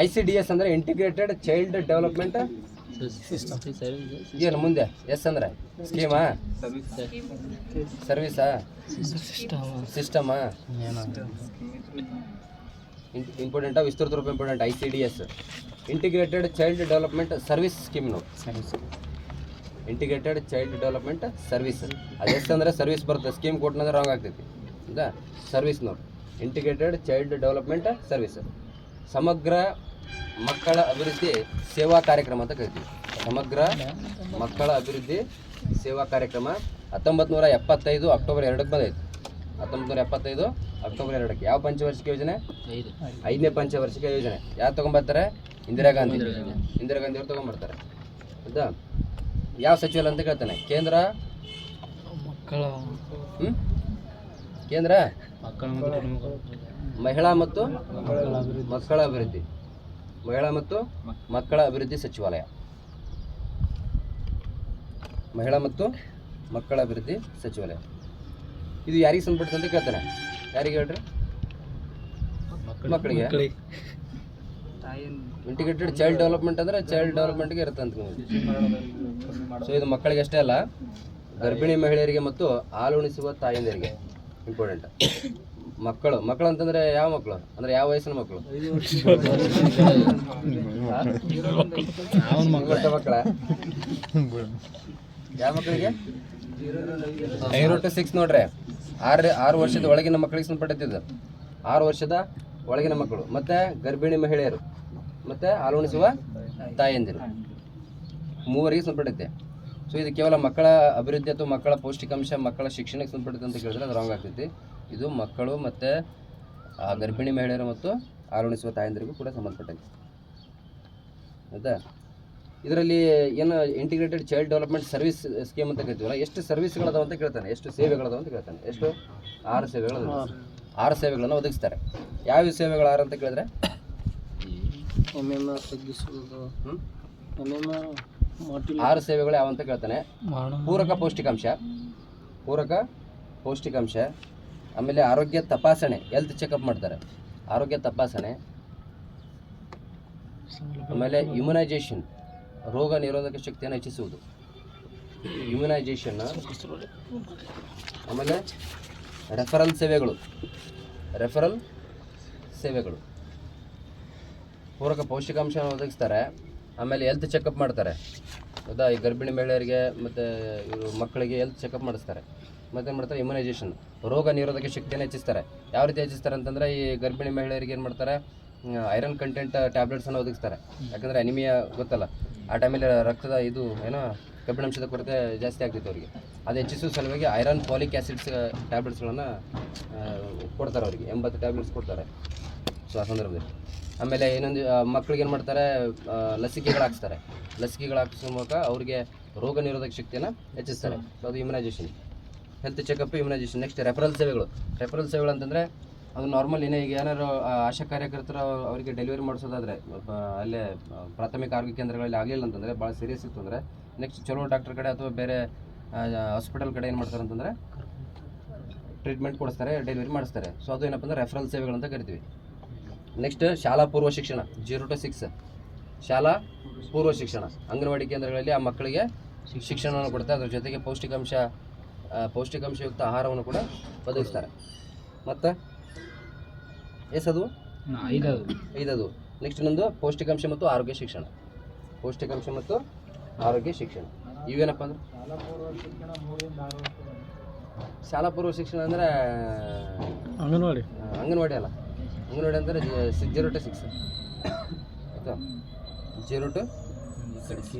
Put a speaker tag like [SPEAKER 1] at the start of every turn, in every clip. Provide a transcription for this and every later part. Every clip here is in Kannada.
[SPEAKER 1] ICDS ಅಂದರೆ ಇಂಟಿಗ್ರೇಟೆಡ್ ಚೈಲ್ಡ್ ಡೆವಲಪ್ಮೆಂಟ್ ಏನು ಮುಂದೆ ಎಸ್ ಅಂದರೆ ಸ್ಕೀಮಾ ಸರ್ವಿಸಾ ಸಿಸ್ಟಮಾ ಇಂಪಾರ್ಟೆಂಟಾ ವಿಸ್ತೃತ ರೂಪ important ICDS integrated child development service scheme ನೋಡಿ ಇಂಟಿಗ್ರೇಟೆಡ್ ಚೈಲ್ಡ್ ಡೆವಲಪ್ಮೆಂಟ್ ಸರ್ವಿಸ್ ಅದು ಎಸ್ ಅಂದರೆ ಸರ್ವಿಸ್ ಬರುತ್ತೆ ಸ್ಕೀಮ್ ಕೊಟ್ಟನಂದ್ರೆ ರಾಂಗ್ ಆಗ್ತೈತಿ ಹೌದಾ ಸರ್ವಿಸ್ ನೋಡಿ ಇಂಟಿಗ್ರೇಟೆಡ್ ಚೈಲ್ಡ್ ಡೆವಲಪ್ಮೆಂಟ್ ಸರ್ವಿಸ್ ಸಮಗ್ರ ಮಕ್ಕಳ ಅಭಿವೃದ್ಧಿ ಸೇವಾ ಕಾರ್ಯಕ್ರಮ ಅಂತ ಕರಿತೀವಿ ಸಮಗ್ರ ಮಕ್ಕಳ ಅಭಿವೃದ್ಧಿ ಸೇವಾ ಕಾರ್ಯಕ್ರಮ 1975 ಅಕ್ಟೋಬರ್ 2ಕ್ಕೆ ಬಂದೈತೆ 1975 ಅಕ್ಟೋಬರ್ 2ಕ್ಕೆ ಯಾವ ಪಂಚವಾರ್ಷಿಕ ಯೋಜನೆ 5ನೇ ಪಂಚವಾರ್ಷಿಕ ಯೋಜನೆ ಯಾರು ತೊಗೊಂಬರ್ತಾರೆ ಇಂದಿರಾ ಗಾಂಧಿ ಅವ್ರು ತೊಗೊಂಬರ್ತಾರೆ ಹೌದಾ ಯಾವ ಸಚಿವಾಲಯ ಅಂತ ಕೇಳ್ತಾನೆ ಕೇಂದ್ರ ಕೇಂದ್ರ ಮಹಿಳಾ ಮತ್ತು ಮಕ್ಕಳ ಅಭಿವೃದ್ಧಿ ಮಹಿಳಾ ಮತ್ತು ಮಕ್ಕಳ ಅಭಿವೃದ್ಧಿ ಸಚಿವಾಲಯ ಮಹಿಳಾ ಮತ್ತು ಮಕ್ಕಳ ಅಭಿವೃದ್ಧಿ ಸಚಿವಾಲಯ ಇದು ಯಾರಿಗೆ ಸಂಬಂಧಪಟ್ಟಂತೆ ಅಂತ ಕೇಳ್ತಾನೆ ಯಾರಿಗೆ ಹೇಳ್ರಿ ಮಕ್ಕಳಿಗೆ ಇಂಟಿಗ್ರೇಟೆಡ್ ಚೈಲ್ಡ್ ಡೆವಲಪ್ಮೆಂಟ್ ಅಂದರೆ ಚೈಲ್ಡ್ ಡೆವಲಪ್ಮೆಂಟ್ಗೆ ಇರುತ್ತೆ ಅಂತ ಸೊ ಇದು ಮಕ್ಕಳಿಗೆ ಅಷ್ಟೇ ಅಲ್ಲ ಗರ್ಭಿಣಿ ಮಹಿಳೆಯರಿಗೆ ಮತ್ತು ಹಾಲು ಉಣಿಸುವ ತಾಯಂದಿರಿಗೆ ಇಂಪಾರ್ಟೆಂಟ್ ಮಕ್ಕಳು ಅಂತಂದ್ರೆ ಯಾವ ಮಕ್ಕಳು ಅಂದ್ರೆ ಯಾವ ವಯಸ್ಸಿನ ಮಕ್ಕಳು ಮಕ್ಕಳ ಯಾವ ಮಕ್ಕಳಿಗೆ 0 to 6 ನೋಡ್ರಿ 6 ವರ್ಷದ ಒಳಗಿನ ಮಕ್ಕಳಿಗೆ ಸಂಬಂಧಪಟ್ಟಿದ್ದು 6 ವರ್ಷದ ಒಳಗಿನ ಮಕ್ಕಳು ಮತ್ತೆ ಗರ್ಭಿಣಿ ಮಹಿಳೆಯರು ಮತ್ತೆ ಹಾಲು ಉಣಿಸುವ ತಾಯಂದಿರು ಮೂವರಿಗೆ ಸಂಬಂಧಪಟ್ಟೈತೆ ಸೊ ಇದು ಕೇವಲ ಮಕ್ಕಳ ಅಭಿವೃದ್ಧಿ ಅಥವಾ ಮಕ್ಕಳ ಪೌಷ್ಟಿಕಾಂಶ ಮಕ್ಕಳ ಶಿಕ್ಷಣಕ್ಕೆ ಸಂಬಂಧಪಟ್ಟಿದೆ ಅಂತ ಕೇಳಿದ್ರೆ ಅದು ರಾಂಗ್ ಆಗ್ತೈತಿ ಇದು ಮಕ್ಕಳು ಮತ್ತು ಗರ್ಭಿಣಿ ಮಹಿಳೆಯರು ಮತ್ತು ಹಾಲು ಉಣಿಸುವ ತಾಯಂದಿರಿಗೂ ಕೂಡ ಸಂಬಂಧಪಟ್ಟೈತಿ ಹೌದಾ ಇದರಲ್ಲಿ ಏನು integrated child development service scheme ಅಂತ ಕರಿತೀವಲ್ಲ ಎಷ್ಟು ಸರ್ವಿಸ್ಗಳದಾವ ಅಂತ ಕೇಳ್ತಾನೆ ಎಷ್ಟು ಸೇವೆಗಳದಾವ ಅಂತ ಕೇಳ್ತಾನೆ ಎಷ್ಟು 6 ಸೇವೆಗಳು 6 ಸೇವೆಗಳನ್ನು ಒದಗಿಸ್ತಾರೆ ಯಾವ ಸೇವೆಗಳು 6 ಅಂತ ಕೇಳಿದ್ರೆ ಆರು ಸೇವೆಗಳು ಯಾವ ಅಂತ ಕೇಳ್ತಾನೆ ಪೂರಕ ಪೌಷ್ಟಿಕಾಂಶ ಆಮೇಲೆ ಆರೋಗ್ಯ ತಪಾಸಣೆ ಹೆಲ್ತ್ ಚೆಕಪ್ ಮಾಡ್ತಾರೆ ಆರೋಗ್ಯ ತಪಾಸಣೆ ಆಮೇಲೆ ಇಮ್ಯುನೈಜೇಷನ್ ರೋಗ ನಿರೋಧಕ ಶಕ್ತಿಯನ್ನು ಹೆಚ್ಚಿಸುವುದು ಇಮ್ಯುನೈಜೇಷನ್ ಆಮೇಲೆ ರೆಫರಲ್ ಸೇವೆಗಳು ಪೂರಕ ಪೌಷ್ಟಿಕಾಂಶವನ್ನು ಒದಗಿಸ್ತಾರೆ ಆಮೇಲೆ ಹೆಲ್ತ್ ಚೆಕಪ್ ಮಾಡ್ತಾರೆ ಹೌದಾ ಈ ಗರ್ಭಿಣಿ ಮಹಿಳೆಯರಿಗೆ ಮತ್ತು ಇವರು ಮಕ್ಕಳಿಗೆ ಹೆಲ್ತ್ ಚೆಕಪ್ ಮಾಡಿಸ್ತಾರೆ ಮತ್ತೇನು ಮಾಡ್ತಾರೆ ಇಮ್ಯುನೈಜೇಷನ್ ರೋಗ ನಿರೋಧಕ ಶಕ್ತಿಯನ್ನು ಹೆಚ್ಚಿಸ್ತಾರೆ ಯಾವ ರೀತಿ ಹೆಚ್ಚಿಸ್ತಾರೆ ಅಂತಂದರೆ ಈ ಗರ್ಭಿಣಿ ಮಹಿಳೆಯರಿಗೆ ಏನು ಮಾಡ್ತಾರೆ ಐರನ್ ಕಂಟೆಂಟ್ ಟ್ಯಾಬ್ಲೆಟ್ಸನ್ನು ಒದಗಿಸ್ತಾರೆ ಯಾಕಂದರೆ ಅನಿಮಿಯಾ ಗೊತ್ತಲ್ಲ ಆ ಟೈಮಲ್ಲಿ ರಕ್ತದ ಇದು ಏನೋ ಕಬ್ಬಿಣಾಂಶದ ಕೊರತೆ ಜಾಸ್ತಿ ಆಗ್ತಿತ್ತು ಅವರಿಗೆ ಅದು ಹೆಚ್ಚಿಸುವ ಸಲುವಾಗಿ ಐರನ್ ಫಾಲಿಕ್ ಆ್ಯಸಿಡ್ಸ್ ಟ್ಯಾಬ್ಲೆಟ್ಸ್ಗಳನ್ನು ಕೊಡ್ತಾರೆ ಅವರಿಗೆ 80 ಟ್ಯಾಬ್ಲೆಟ್ಸ್ ಕೊಡ್ತಾರೆ ಸೊ ಆ ಸಂದರ್ಭದಲ್ಲಿ ಆಮೇಲೆ ಇನ್ನೊಂದು ಮಕ್ಕಳಿಗೆ ಏನು ಮಾಡ್ತಾರೆ ಲಸಿಕೆಗಳು ಹಾಕಿಸೋ ಮೂಲಕ ಅವರಿಗೆ ರೋಗ ನಿರೋಧಕ ಶಕ್ತಿಯನ್ನು ಹೆಚ್ಚಿಸ್ತಾರೆ ಸೊ ಅದು immunisation health checkup immunisation next referral ಸೇವೆಗಳು ಅಂತಂದರೆ ಅದು ನಾರ್ಮಲ್ ಈಗ ಏನಾದ್ರು ಆಶಾ ಕಾರ್ಯಕರ್ತರು ಅವರಿಗೆ ಡೆಲಿವರಿ ಮಾಡಿಸೋದಾದರೆ ಅಲ್ಲೇ ಪ್ರಾಥಮಿಕ ಆರೋಗ್ಯ ಕೇಂದ್ರಗಳಲ್ಲಿ ಆಗಲಿಲ್ಲ ಅಂತಂದರೆ ಭಾಳ ಸೀರಿಯಸ್ ಇತ್ತು ಅಂದರೆ ನೆಕ್ಸ್ಟ್ ಚಲೋ ಡಾಕ್ಟರ್ ಕಡೆ ಅಥವಾ ಬೇರೆ ಹಾಸ್ಪಿಟಲ್ ಕಡೆ ಏನು ಮಾಡ್ತಾರೆ ಅಂತಂದರೆ ಟ್ರೀಟ್ಮೆಂಟ್ ಕೊಡಿಸ್ತಾರೆ ಡೆಲಿವರಿ ಮಾಡಿಸ್ತಾರೆ ಸೊ ಅದು ಏನಪ್ಪ ಅಂದರೆ ರೆಫರಲ್ ಸೇವೆಗಳಂತ ಕರಿತೀವಿ ನೆಕ್ಸ್ಟ್ ಶಾಲಾ ಪೂರ್ವ ಶಿಕ್ಷಣ 0 to 6 ಶಾಲಾ ಪೂರ್ವ ಶಿಕ್ಷಣ ಅಂಗನವಾಡಿ ಕೇಂದ್ರಗಳಲ್ಲಿ ಆ ಮಕ್ಕಳಿಗೆ ಶಿಕ್ಷಣವನ್ನು ಕೊಡ್ತಾರೆ ಅದ್ರ ಜೊತೆಗೆ ಪೌಷ್ಟಿಕಾಂಶಯುಕ್ತ ಆಹಾರವನ್ನು ಕೂಡ ಒದಗಿಸ್ತಾರೆ ಮತ್ತು ಎಸದು 5 ನೆಕ್ಸ್ಟ್ ಇನ್ನೊಂದು ಪೌಷ್ಟಿಕಾಂಶ ಮತ್ತು ಆರೋಗ್ಯ ಶಿಕ್ಷಣ ಇವೇನಪ್ಪ ಅಂದ್ರೆ ಶಾಲಾ ಪೂರ್ವ ಶಿಕ್ಷಣ ಅಂದರೆ ಅಂಗನವಾಡಿ ಅಲ್ಲ ಅಂಗನವಾಡಿ ಅಂದರೆ 0 to 6 ಆಯಿತಾ 0 to 6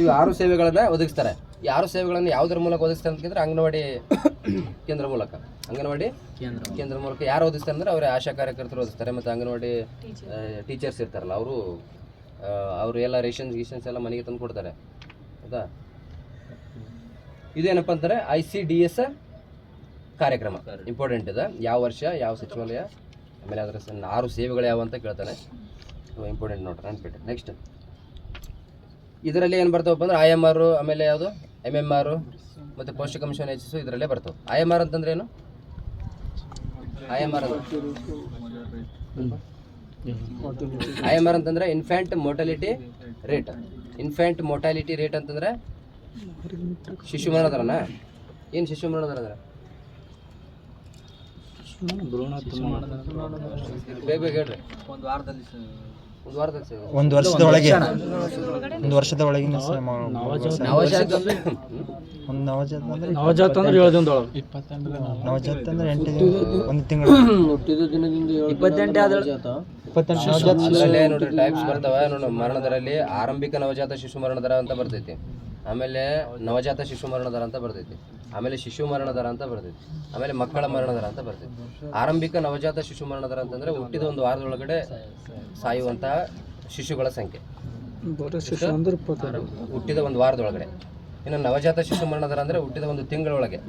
[SPEAKER 1] ಇವು 6 ಸೇವೆಗಳನ್ನು ಒದಗಿಸ್ತಾರೆ ಈ 6 ಸೇವೆಗಳನ್ನು ಯಾವುದರ ಮೂಲಕ ಒದಗಿಸ್ತಾರೆ ಅಂತಂದರೆ ಅಂಗನವಾಡಿ ಕೇಂದ್ರ ಮೂಲಕ ಯಾರು ಒದಗಿಸ್ತಾರೆ ಅಂದರೆ ಅವರೇ ಆಶಾ ಕಾರ್ಯಕರ್ತರು ಒದಗಿಸ್ತಾರೆ ಮತ್ತು ಅಂಗನವಾಡಿ ಟೀಚರ್ಸ್ ಇರ್ತಾರಲ್ಲ ಅವರು ಎಲ್ಲ ರೇಷನ್ಸ್ ಎಲ್ಲ ಮನೆಗೆ ತಂದು ಕೊಡ್ತಾರೆ ಹೌದಾ ಇದೇನಪ್ಪ ಅಂತಾರೆ ICDS ಕಾರ್ಯಕ್ರಮ ಇಂಪಾರ್ಟೆಂಟ್ ಇದೆ ಯಾವ ವರ್ಷ ಯಾವ ಸಚಿವಾಲಯ ಆಮೇಲೆ ಅದರ 6 ಸೇವೆಗಳು ಯಾವ ಅಂತ ಕೇಳ್ತಾನೆ ಇಂಪಾರ್ಟೆಂಟ್ ನೋಡ್ರಿ ನೆನ್ಪಿಟ್ಟು ನೆಕ್ಸ್ಟ್ ಇದರಲ್ಲಿ ಏನು ಬರ್ತಾವಪ್ಪ ಅಂದ್ರೆ IMR ಆಮೇಲೆ ಯಾವುದು MMR ಮತ್ತು ಪೌಷ್ಟಿಕಾಂಶವನ್ನು ಹೆಚ್ಚಿಸು ಇದರಲ್ಲೇ ಬರ್ತವೆ IMR ಅಂತಂದ್ರೆ ಏನು IMR IMR ಅಂತಂದ್ರೆ infant mortality rate. Infant mortality rate ಅಂತಂದ್ರೆ ಶಿಶು ಮರಣ ದರನಾ? ಏನು ಶಿಶು ಮರಣ ದರ ಅಂದ್ರೆ ಬೇಗ ಬೇಗ ಹೇಳ್ರಿ.
[SPEAKER 2] ಒಂದು ವರ್ಷದ ಒಳಗೆ ಒಂದು ವರ್ಷದ ಒಳಗಿನ
[SPEAKER 1] ನವಜಾತ
[SPEAKER 2] ಒಂದು
[SPEAKER 3] ನವಜಾತ ಅಂದ್ರೆ 7 ದಿನದೊಳಗೆ,
[SPEAKER 2] ನವಜಾತ ಅಂದ್ರೆ 8 ದಿನ, ಒಂದು ತಿಂಗಳು
[SPEAKER 3] ಹುಟ್ಟಿದ ದಿನದಿಂದ 28
[SPEAKER 1] ಅದರಲ್ಲೇ ನೋಡ್ರಿ ಟೈಪ್ಸ್ ಬರ್ತಾವ ನೋಡಿ. ಮರಣ ದರಲ್ಲಿ ಆರಂಭಿಕ ನವಜಾತ ಶಿಶು ಮರಣ ದರ ಅಂತ ಬರ್ತೈತಿ, ಆಮೇಲೆ ನವಜಾತ ಶಿಶು ಮರಣ ದರ ಅಂತ ಬರ್ತೈತಿ, ಆಮೇಲೆ ಶಿಶು ಮರಣ ದರ ಅಂತ ಬರ್ತೈತಿ, ಆಮೇಲೆ ಮಕ್ಕಳ ಮರಣ ದರ ಅಂತ ಬರ್ತೈತಿ. ಆರಂಭಿಕ ನವಜಾತ ಶಿಶು ಮರಣ ದರ ಅಂತಂದ್ರೆ ಹುಟ್ಟಿದ ಒಂದು ವಾರದೊಳಗಡೆ ಸಾಯುವಂತಹ ಶಿಶುಗಳ ಸಂಖ್ಯೆ, ಹುಟ್ಟಿದ ಒಂದು ವಾರದೊಳಗಡೆ. ಇನ್ನು ನವಜಾತ ಶಿಶು ಮರಣ ದರ ಅಂದರೆ ಹುಟ್ಟಿದ ಒಂದು ತಿಂಗಳೊಳಗೆ,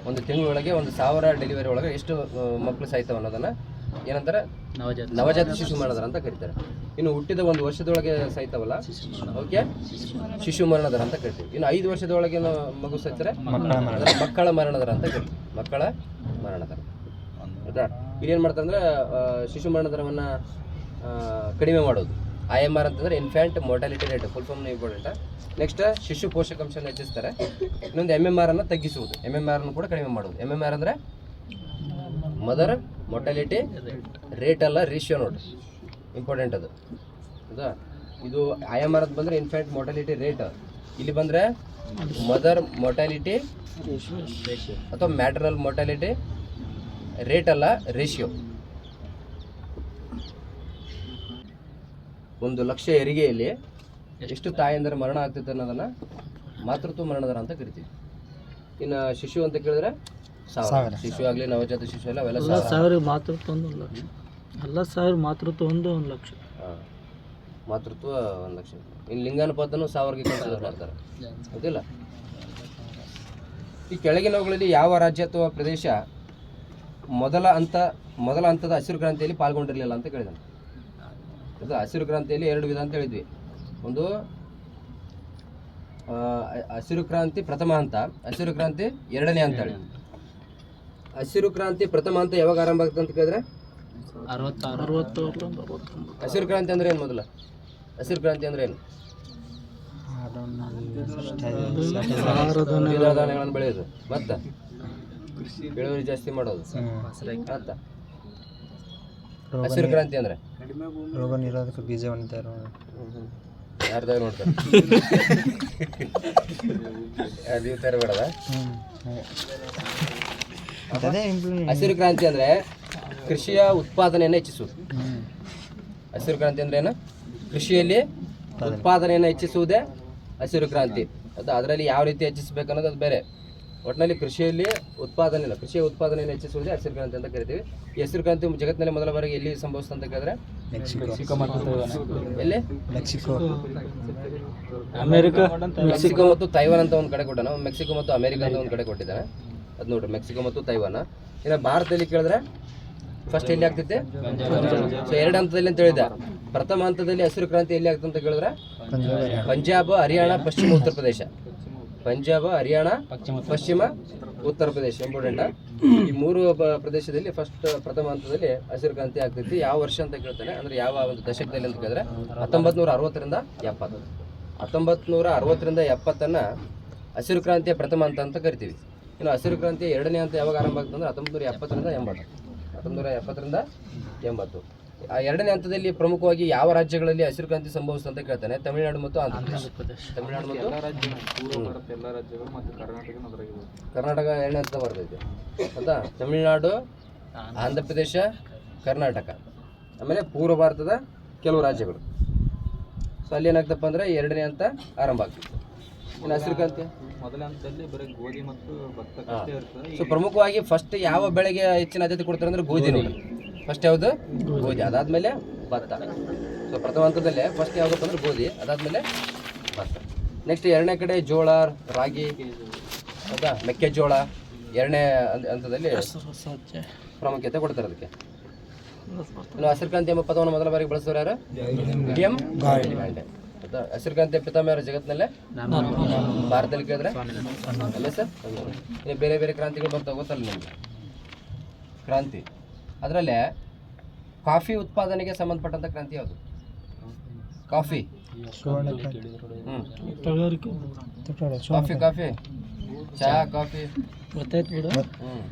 [SPEAKER 1] ಒಂದು 1000 ಡೆಲಿವರಿ ಒಳಗೆ ಎಷ್ಟು ಮಕ್ಕಳು ಸಾಯ್ತಾವೆ ಅನ್ನೋದನ್ನು ಏನಂತಾರೆ ನವಜಾತ ಶಿಶು ಮರಣ ದರ ಅಂತ ಕರೀತಾರೆ. ಇನ್ನು ಹುಟ್ಟಿದ ಒಂದು ವರ್ಷದೊಳಗೆ ಸಾಯ್ತಾವಲ್ಲ ಅವಕ್ಕೆ ಶಿಶು ಮರಣ ದರ ಅಂತ ಕರಿತೀವಿ. ಇನ್ನು 5 ವರ್ಷದೊಳಗೆ ಮಗು ಸಾಯ್ತಾರೆ ಮಕ್ಕಳ ಮರಣ ದರ ಅಂತ ಕರಿತೀವಿ, ಮಕ್ಕಳ ಮರಣ ದರ. ಆಯ್ತಾ? ಇಲ್ಲೇನು ಮಾಡ್ತಾರೆ ಅಂದರೆ ಶಿಶು ಮರಣ ದರವನ್ನು ಕಡಿಮೆ ಮಾಡೋದು. IMR ಅಂತಂದರೆ infant mortality rate, full form important. Next ಶಿಶು ಪೋಷಕಾಂಶನ ಹೆಚ್ಚಿಸ್ತಾರೆ. ಇನ್ನೊಂದು MMR ಅನ್ನು ತಗ್ಗಿಸುವುದು, MMR ಅನ್ನು ಕೂಡ ಕಡಿಮೆ ಮಾಡೋದು. MMR ಅಂದರೆ ಮದರ್ ಮೊರ್ಟಾಲಿಟಿ ರೇಟ್ ಅಲ್ಲ, ರೇಷಿಯೋ ನೋಡ್ರಿ, ಇಂಪಾರ್ಟೆಂಟ್ ಅದು. ಹೌದಾ? ಇದು IMR ಅಂತ ಬಂದರೆ ಇನ್ಫ್ಯಾಂಟ್ ಮೊರ್ಟಾಲಿಟಿ ರೇಟ್, ಇಲ್ಲಿ ಬಂದರೆ ಮದರ್ ಮೊರ್ಟಾಲಿಟಿ ಅಥವಾ ಮ್ಯಾಟರ್ನಲ್ ಮೊರ್ಟಾಲಿಟಿ ರೇಟ್ ಅಲ್ಲ, ರೇಷಿಯೋ. 1,00,000 ಹೆರಿಗೆಯಲ್ಲಿ ಎಷ್ಟು ತಾಯಂದಿರ ಮರಣ ಆಗ್ತೈತೆ ಅನ್ನೋದನ್ನು ಮಾತೃತ್ವ ಮರಣ ದರ ಅಂತ ಕರಿತೀವಿ. ಇನ್ನು ಶಿಶು ಅಂತ ಕೇಳಿದ್ರೆ 1000, ಶಿಶು ಆಗಲಿ ನವಜಾತ ಶಿಶು ಎಲ್ಲ ಅವೆಲ್ಲ
[SPEAKER 3] 1000 ಮಾತೃತ್ವ 1 ಲಕ್ಷ ಎಲ್ಲ 1000 ಮಾತೃತ್ವ 1 ಲಕ್ಷ.
[SPEAKER 1] ಮಾತೃತ್ವ 1 ಲಕ್ಷ. ಇನ್ನು ಲಿಂಗಾನುಪಾತನೂ 1000ಗೆ ಕನ್ಸಿಡರ್ ಮಾಡ್ತಾರೆ, ಗೊತ್ತಿಲ್ಲ. ಈ ಕೆಳಗಿನವುಗಳಲ್ಲಿ ಯಾವ ರಾಜ್ಯ ಅಥವಾ ಪ್ರದೇಶ ಮೊದಲ ಹಂತದ ಹಸಿರು ಕ್ರಾಂತಿಯಲ್ಲಿ ಪಾಲ್ಗೊಂಡಿರಲಿಲ್ಲ ಅಂತ ಕೇಳಿದಾನೆ. ಅದು ಹಸಿರು ಕ್ರಾಂತಿಯಲ್ಲಿ 2 ವಿಧ ಅಂತ ಹೇಳಿದ್ವಿ. ಒಂದು ಹಸಿರು ಕ್ರಾಂತಿ ಪ್ರಥಮ ಹಂತ, ಹಸಿರು ಕ್ರಾಂತಿ 2ನೇ ಹಂತ ಹೇಳಿ. ಹಸಿರು ಕ್ರಾಂತಿ ಪ್ರಥಮ ಹಂತ ಯಾವಾಗ ಆರಂಭ ಆಗ್ತದೆ ಅಂತ ಕೇಳಿದ್ರೆ
[SPEAKER 3] 66.
[SPEAKER 1] ಹಸಿರು ಕ್ರಾಂತಿ ಅಂದ್ರೆ ಏನು? ಮೊದಲ ಹಸಿರು ಕ್ರಾಂತಿ ಅಂದ್ರೆ ಏನು? ದ್ವಿದಳ ಧಾನ್ಯಗಳನ್ನು ಬೆಳೆಯೋದು, ಮತ್ತೆ ಇಳುವರಿ ಜಾಸ್ತಿ ಮಾಡೋದು. ಮತ್ತ ಹಸಿರು ಕ್ರಾಂತಿ ಅಂದ್ರೆ
[SPEAKER 2] ರೋಗ ನಿರೋಧಕ ಬೀಜವನ್ನು ತಯಾರು
[SPEAKER 1] ಯಾರ್ದಾಗ ನೋಡ್ತಾರೆ ನೀವು ತರಬೇಡದ. ಹಸಿರು ಕ್ರಾಂತಿ ಅಂದ್ರೆ ಕೃಷಿಯ ಉತ್ಪಾದನೆಯನ್ನು ಹೆಚ್ಚಿಸುವುದು. ಹಸಿರು ಕ್ರಾಂತಿ ಅಂದ್ರೆ ಏನು? ಕೃಷಿಯಲ್ಲಿ ಉತ್ಪಾದನೆಯನ್ನು ಹೆಚ್ಚಿಸುವುದೇ ಹಸಿರು ಕ್ರಾಂತಿ. ಅದರಲ್ಲಿ ಯಾವ ರೀತಿ ಹೆಚ್ಚಿಸಬೇಕು ಅನ್ನೋದು ಅದು ಬೇರೆ. ಒಟ್ಟಿನಲ್ಲಿ ಕೃಷಿಯ ಉತ್ಪಾದನೆಯನ್ನು ಹೆಚ್ಚಿಸುವುದೇ ಹಸಿರು ಕ್ರಾಂತಿ ಅಂತ ಕರಿತೀವಿ. ಈ ಹಸಿರು ಕ್ರಾಂತಿ ಜಗತ್ತಿನಲ್ಲಿ ಮೊದಲ ಬಾರಿಗೆ ಎಲ್ಲಿ ಸಂಭವಿಸಿತು ಅಂತ ಕೇಳಿದ್ರೆ ಎಲ್ಲಿ? ಮೆಕ್ಸಿಕೋ ಮತ್ತು ತೈವಾನ್ ಅಂತ ಒಂದು ಕಡೆ ಕೊಟ್ಟಾನ. ಮೆಕ್ಸಿಕೋ ಮತ್ತು ಅಮೆರಿಕ ಅಂತ ಒಂದು ಕಡೆ ಕೊಟ್ಟಿದ್ದಾನೆ. ಅದು ನೋಡ್ರಿ, ಮೆಕ್ಸಿಕೋ ಮತ್ತು ತೈವಾನ್. ಇನ್ನು ಭಾರತದಲ್ಲಿ ಕೇಳಿದ್ರೆ ಫಸ್ಟ್ ಎಲ್ಲಿ ಆಗ್ತೈತೆ? ಸೊ 2 ಹಂತದಲ್ಲಿ ಅಂತ ಹೇಳಿದ. ಪ್ರಥಮ ಹಂತದಲ್ಲಿ ಹಸಿರು ಕ್ರಾಂತಿ ಎಲ್ಲಿ ಆಗ್ತದೆ ಅಂತ ಕೇಳಿದ್ರೆ ಪಂಜಾಬ್, ಹರಿಯಾಣ, ಪಶ್ಚಿಮ ಉತ್ತರ ಪ್ರದೇಶ. ಪಂಜಾಬ್, ಹರಿಯಾಣ, ಪಶ್ಚಿಮ ಉತ್ತರ ಪ್ರದೇಶ ಇಂಪಾರ್ಟೆಂಟ್. ಈ 3 ಪ್ರದೇಶದಲ್ಲಿ ಫಸ್ಟ್ ಪ್ರಥಮ ಹಂತದಲ್ಲಿ ಹಸಿರು ಕ್ರಾಂತಿ ಆಗ್ತೈತಿ. ಯಾವ ವರ್ಷ ಅಂತ ಕೇಳ್ತಾನೆ ಅಂದ್ರೆ ಯಾವ ಒಂದು ದಶಕದಲ್ಲಿ ಅಂತ ಕೇಳಿದ್ರೆ 1960ರಿಂದ 70. 1960ರಿಂದ 70 ಹಸಿರು ಕ್ರಾಂತಿಯ ಪ್ರಥಮ ಹಂತ ಅಂತ ಕರಿತೀವಿ. ಇನ್ನು ಹಸಿರು ಕ್ರಾಂತಿಯ 2ನೇ ಹಂತ ಯಾವಾಗ ಆರಂಭ ಆಗ್ತದೆ ಅಂದ್ರೆ 1970ರಿಂದ 80. 1970ರಿಂದ 80. ಆ 2ನೇ ಹಂತದಲ್ಲಿ ಪ್ರಮುಖವಾಗಿ ಯಾವ ರಾಜ್ಯಗಳಲ್ಲಿ ಹಸಿರು ಕ್ರಾಂತಿ ಸಂಭವಿಸಿತು ಅಂತ ಕೇಳ್ತಾನೆ. ತಮಿಳುನಾಡು ಮತ್ತು ಆಂಧ್ರ ಪ್ರದೇಶ. ತಮಿಳುನಾಡು ಮತ್ತು ಕರ್ನಾಟಕ 2ನೇ ಹಂತ ಬರ್ತೈತೆ. ಹೌದಾ? ತಮಿಳುನಾಡು, ಆಂಧ್ರ ಪ್ರದೇಶ, ಕರ್ನಾಟಕ, ಆಮೇಲೆ ಪೂರ್ವ ಭಾರತದ ಕೆಲವು ರಾಜ್ಯಗಳು. ಸೊ ಅಲ್ಲಿ ಏನಾಗ್ತಪ್ಪ ಅಂದರೆ 2ನೇ ಹಂತ ಆರಂಭ ಆಗ್ತದೆ. ಇನ್ನು ಹಸಿರು ಕ್ರಾಂತಿ
[SPEAKER 4] ಮೊದಲ ಹಂತದಲ್ಲಿ ಬರೀ ಗೋಧಿ ಮತ್ತು ಭತ್ತ.
[SPEAKER 1] ಸೊ ಪ್ರಮುಖವಾಗಿ ಫಸ್ಟ್ ಯಾವ ಬೆಳೆಗೆ ಹೆಚ್ಚಿನ ಆದ್ಯತೆ ಕೊಡ್ತಾರೆ ಅಂದ್ರೆ ಗೋಧಿ ನೋಡಿ. ಫಸ್ಟ್ ಯಾವುದು? ಗೋಧಿ. ಅದಾದಮೇಲೆ ಭತ್ತ. ಸೊ ಪ್ರಥಮ ಹಂತದಲ್ಲೇ ಫಸ್ಟ್ ಯಾವುದಪ್ಪ ಅಂದ್ರೆ ಗೋಧಿ, ಅದಾದಮೇಲೆ ಭತ್ತ. ನೆಕ್ಸ್ಟ್ 2ನೇ ಕಡೆ ಜೋಳ, ರಾಗಿ, ಹೌದಾ, ಮೆಕ್ಕೆಜೋಳ 2ನೇ ಹಂತದಲ್ಲಿ ಪ್ರಾಮುಖ್ಯತೆ ಕೊಡ್ತಾರೆ ಅದಕ್ಕೆ. ಇನ್ನು ಹಸಿರು ಕ್ರಾಂತಿ ಎಂಬ ಪದವನ್ನು ಮೊದಲ ಬಾರಿಗೆ ಬಳಸಿದವರು ಯಾರು? ವಿಲಿಯಂ ಗಾಂಡೆ. ಹಸಿರು ಕ್ರಾಂತಿಯ ಪಿತಾಮಹ ಜಗತ್ತಿನಲ್ಲೇ ಭಾರತದಲ್ಲಿ ಕೇಳಿದ್ರೆ ಅಲ್ಲ ಸರ್. ಬೇರೆ ಬೇರೆ ಕ್ರಾಂತಿಗಳು ಬರ್ತಾವೆ, ಗೊತ್ತಲ್ಲ ನಿಮಗೆ ಕ್ರಾಂತಿ. ಅದರಲ್ಲೇ ಕಾಫಿ ಉತ್ಪಾದನೆಗೆ ಸಂಬಂಧಪಟ್ಟಂತ ಕ್ರಾಂತಿ ಯಾವುದು? ಕಾಫಿ. ಕಾಫಿ ಕಾಫಿ ಚಹಾ ಕಾಫಿ
[SPEAKER 3] ಗೊತ್ತಾಯ್ತು ಬಿಡು.